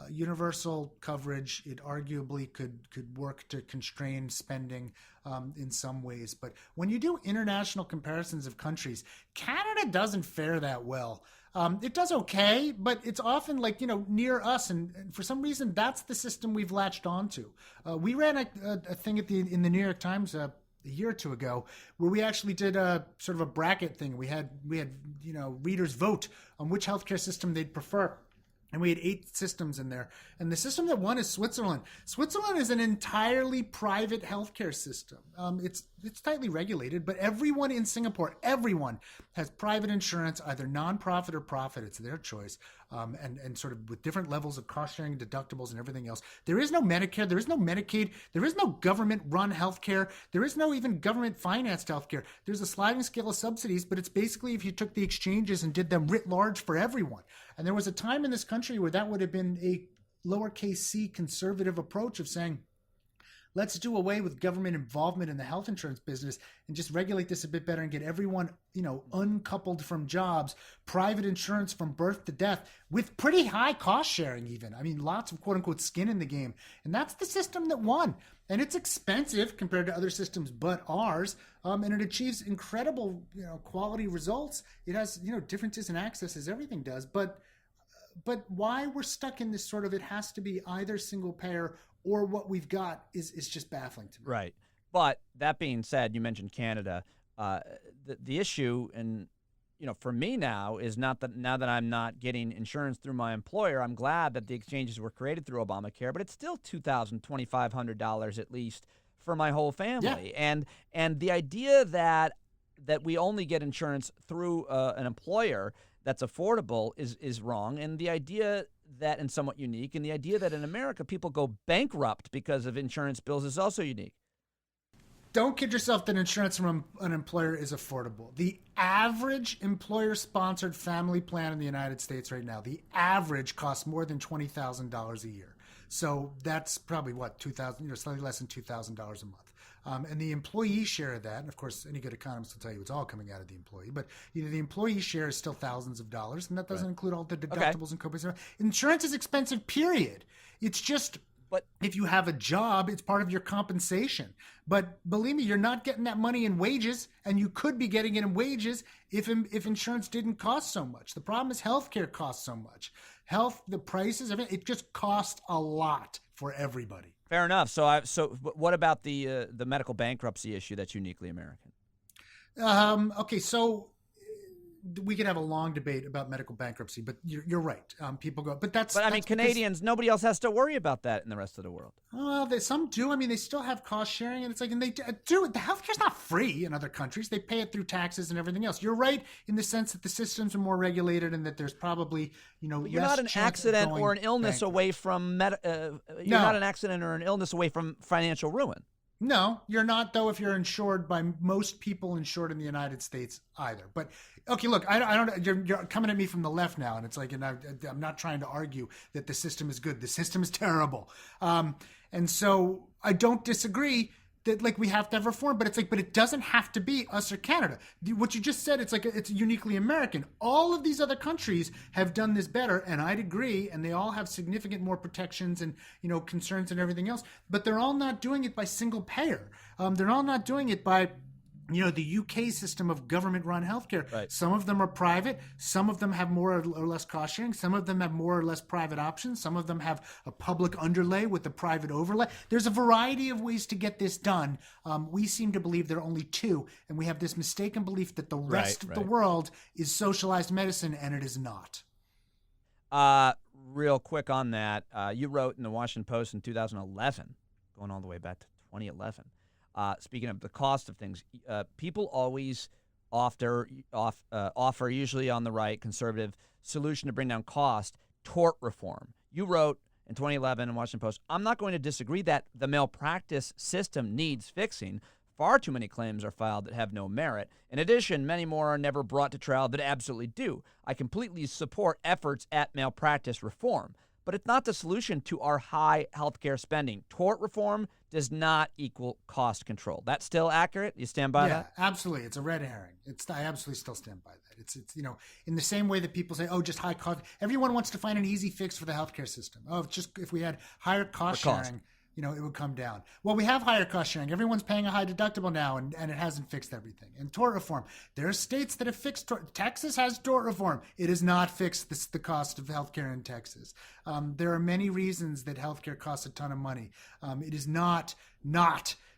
universal coverage. It arguably could work to constrain spending in some ways. But when you do international comparisons of countries, Canada doesn't fare that well. It does okay, but it's often near us, and for some reason that's the system we've latched onto. We ran a thing in the New York Times a year or two ago, where we actually did a sort of a bracket thing. We had readers vote on which healthcare system they'd prefer. And we had 8 systems in there. And the system that won is Switzerland. Switzerland is an entirely private healthcare system. It's tightly regulated, but everyone in Singapore, everyone has private insurance, either nonprofit or profit. It's their choice. And sort of with different levels of cost sharing, deductibles, and everything else. There is no Medicare. There is no Medicaid. There is no government-run healthcare. There is no even government-financed healthcare. There's a sliding scale of subsidies, but it's basically if you took the exchanges and did them writ large for everyone. And there was a time in this country where that would have been a lowercase c conservative approach of saying, let's do away with government involvement in the health insurance business and just regulate this a bit better and get everyone, uncoupled from jobs, private insurance from birth to death with pretty high cost sharing even. I mean, lots of quote unquote skin in the game. And that's the system that won. And it's expensive compared to other systems but ours. And it achieves incredible, quality results. It has, differences in access as everything does. But why we're stuck in this sort of, it has to be either single payer or what we've got is just baffling to me. Right. But that being said, you mentioned Canada. The issue, and for me now, is not that now that I'm not getting insurance through my employer, I'm glad that the exchanges were created through Obamacare, but it's still $2,000, $2,500 at least for my whole family. Yeah. And the idea that we only get insurance through an employer that's affordable is wrong. And the idea that and somewhat unique. And the idea that in America people go bankrupt because of insurance bills is also unique. Don't kid yourself that insurance from an employer is affordable. The average employer-sponsored family plan in the United States right now, the average costs more than $20,000 a year. So that's probably what, $2,000, slightly less than $2,000 a month. And the employee share of that, and of course, any good economist will tell you it's all coming out of the employee, but the employee share is still thousands of dollars, and that doesn't include all the deductibles and copays. Insurance is expensive, period. It's just, but if you have a job, it's part of your compensation. But believe me, you're not getting that money in wages, and you could be getting it in wages if insurance didn't cost so much. The problem is healthcare costs so much. The prices, it just costs a lot for everybody. Fair enough. So what about the medical bankruptcy issue that's uniquely American? Okay, so we could have a long debate about medical bankruptcy, but you're right. People go, but I mean, Canadians, nobody else has to worry about that in the rest of the world. Well, some do. I mean, they still have cost sharing, and it's like, and they do it. The healthcare's not free in other countries. They pay it through taxes and everything else. You're right in the sense that the systems are more regulated, and that there's probably But you're not an accident or an illness away from not an accident or an illness away from financial ruin. No, you're not, though, if you're insured by most people insured in the United States either. But okay, look, I don't. You're coming at me from the left now, and it's like, and I'm not trying to argue that the system is good. The system is terrible, and so I don't disagree that like we have to have reform. But it's like, but it doesn't have to be us or Canada. What you just said, it's like it's uniquely American. All of these other countries have done this better, and I'd agree. And they all have significant more protections and concerns and everything else. But they're all not doing it by single payer. They're all not doing it by the UK system of government-run healthcare. Right. Some of them are private. Some of them have more or less cost sharing. Some of them have more or less private options. Some of them have a public underlay with a private overlay. There's a variety of ways to get this done. We seem to believe there are only two, and we have this mistaken belief that the rest of the world is socialized medicine, and it is not. Real quick on that, you wrote in the Washington Post in 2011, going all the way back to 2011. Speaking of the cost of things, people always offer, usually on the right, conservative solution to bring down cost, tort reform. You wrote in 2011 in Washington Post, I'm not going to disagree that the malpractice system needs fixing. Far too many claims are filed that have no merit. In addition, many more are never brought to trial that absolutely do. I completely support efforts at malpractice reform, but it's not the solution to our high healthcare spending. Tort reform does not equal cost control. That's still accurate? You stand by that? Yeah, absolutely. It's a red herring. I absolutely still stand by that. It's in the same way that people say, oh, just high cost. Everyone wants to find an easy fix for the healthcare system. Oh, just if we had higher cost sharing, it would come down. Well, we have higher cost sharing. Everyone's paying a high deductible now, and it hasn't fixed everything. And tort reform, there are states that have fixed tort. Texas has tort reform. It has not fixed the cost of healthcare in Texas. There are many reasons that healthcare costs a ton of money. It is not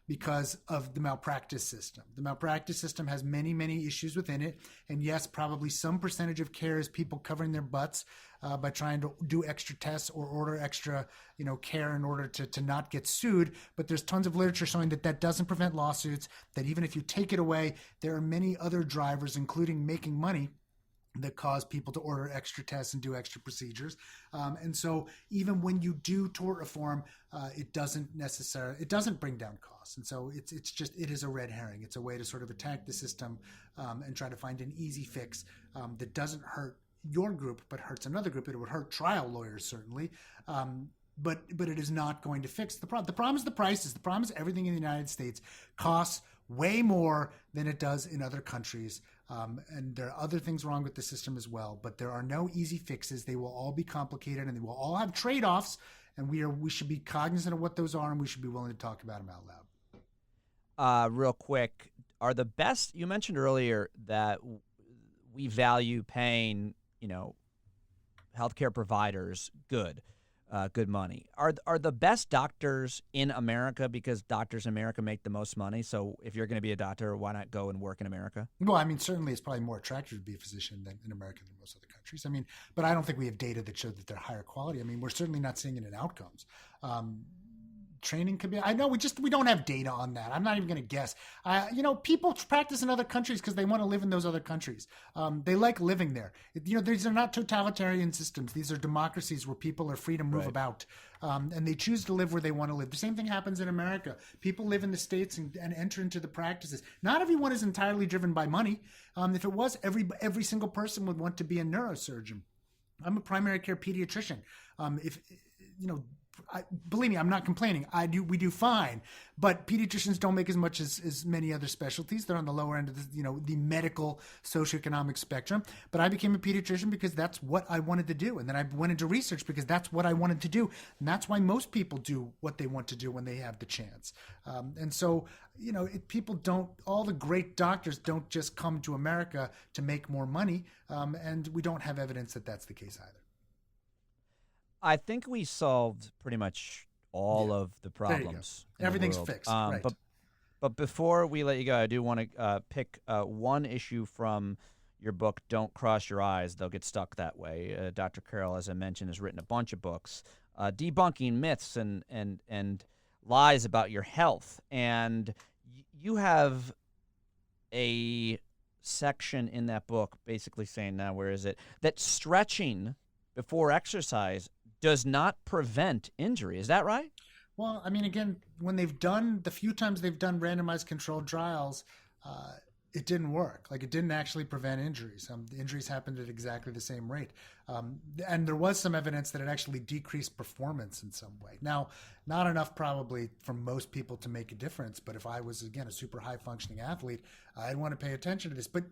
because of the malpractice system. The malpractice system has many, many issues within it. And yes, probably some percentage of care is people covering their butts by trying to do extra tests or order extra, care in order to not get sued. But there's tons of literature showing that doesn't prevent lawsuits, that even if you take it away, there are many other drivers, including making money, that cause people to order extra tests and do extra procedures. And so even when you do tort reform, it doesn't bring down costs. And so it is a red herring. It's a way to sort of attack the system and try to find an easy fix that doesn't hurt your group, but hurts another group. It would hurt trial lawyers, certainly. But it is not going to fix the problem. The problem is the prices. The problem is everything in the United States costs way more than it does in other countries. And there are other things wrong with the system as well, but there are no easy fixes. They will all be complicated, and they will all have trade-offs, and we should be cognizant of what those are, and we should be willing to talk about them out loud. Real quick, are the best, you mentioned earlier that we value paying, healthcare providers good money. Are the best doctors in America because doctors in America make the most money? So if you're going to be a doctor, why not go and work in America? Well, I mean, certainly it's probably more attractive to be a physician than in America than most other countries. I mean, but I don't think we have data that show that they're higher quality. I mean, we're certainly not seeing it in outcomes. training could be. I know we don't have data on that. I'm not even going to guess. People practice in other countries because they want to live in those other countries. They like living there. These are not totalitarian systems. These are democracies where people are free to move about. And they choose to live where they want to live. The same thing happens in America. People live in the States and enter into the practices. Not everyone is entirely driven by money. If it was, every single person would want to be a neurosurgeon. I'm a primary care pediatrician. Believe me, I'm not complaining. We do fine, but pediatricians don't make as much as many other specialties. They're on the lower end of the medical socioeconomic spectrum. But I became a pediatrician because that's what I wanted to do, and then I went into research because that's what I wanted to do, and that's why most people do what they want to do when they have the chance. And so, people don't. All the great doctors don't just come to America to make more money, and we don't have evidence that that's the case either. I think we solved pretty much all of the problems. Everything's fixed. Right. But before we let you go, I do want to pick one issue from your book, Don't Cross Your Eyes. They'll get stuck that way. Dr. Carroll, as I mentioned, has written a bunch of books debunking myths and lies about your health. And you have a section in that book basically saying, now where is it, that stretching before exercise does not prevent injury. Is that right? Well, I mean, again, when the few times they've done randomized controlled trials, it didn't work. Like, it didn't actually prevent injuries. The injuries happened at exactly the same rate. And there was some evidence that it actually decreased performance in some way. Now, not enough probably for most people to make a difference. But if I was, again, a super high functioning athlete, I'd want to pay attention to this. But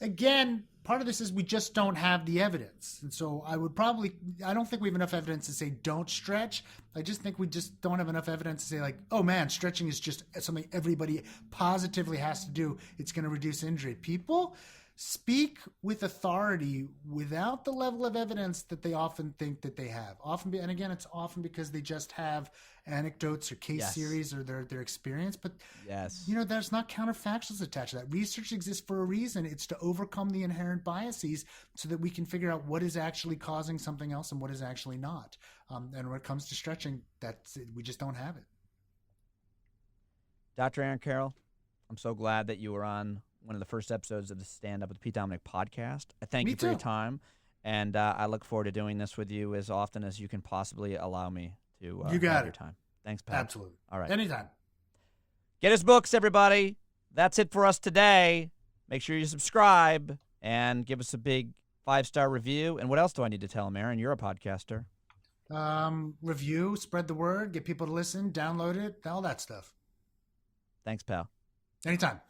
again, part of this is we just don't have the evidence. And so I don't think we have enough evidence to say don't stretch. I just think we just don't have enough evidence to say, like, oh man, stretching is just something everybody positively has to do. It's going to reduce injury. People speak with authority without the level of evidence that they often think that they have. And again, it's often because they just have anecdotes or case series or their experience. But there's not counterfactuals attached to that. Research exists for a reason. It's to overcome the inherent biases so that we can figure out what is actually causing something else and what is actually not. And when it comes to stretching, we just don't have it. Dr. Aaron Carroll, I'm so glad that you were on one of the first episodes of the Stand Up with Pete Dominick podcast. I thank you for your time, and I look forward to doing this with you as often as you can possibly allow me to have your time. Thanks, Pat. Absolutely. All right. Anytime. Get his books, everybody. That's it for us today. Make sure you subscribe and give us a big 5-star review. And what else do I need to tell him, Aaron? You're a podcaster. Review, spread the word, get people to listen, download it, all that stuff. Thanks, pal. Anytime.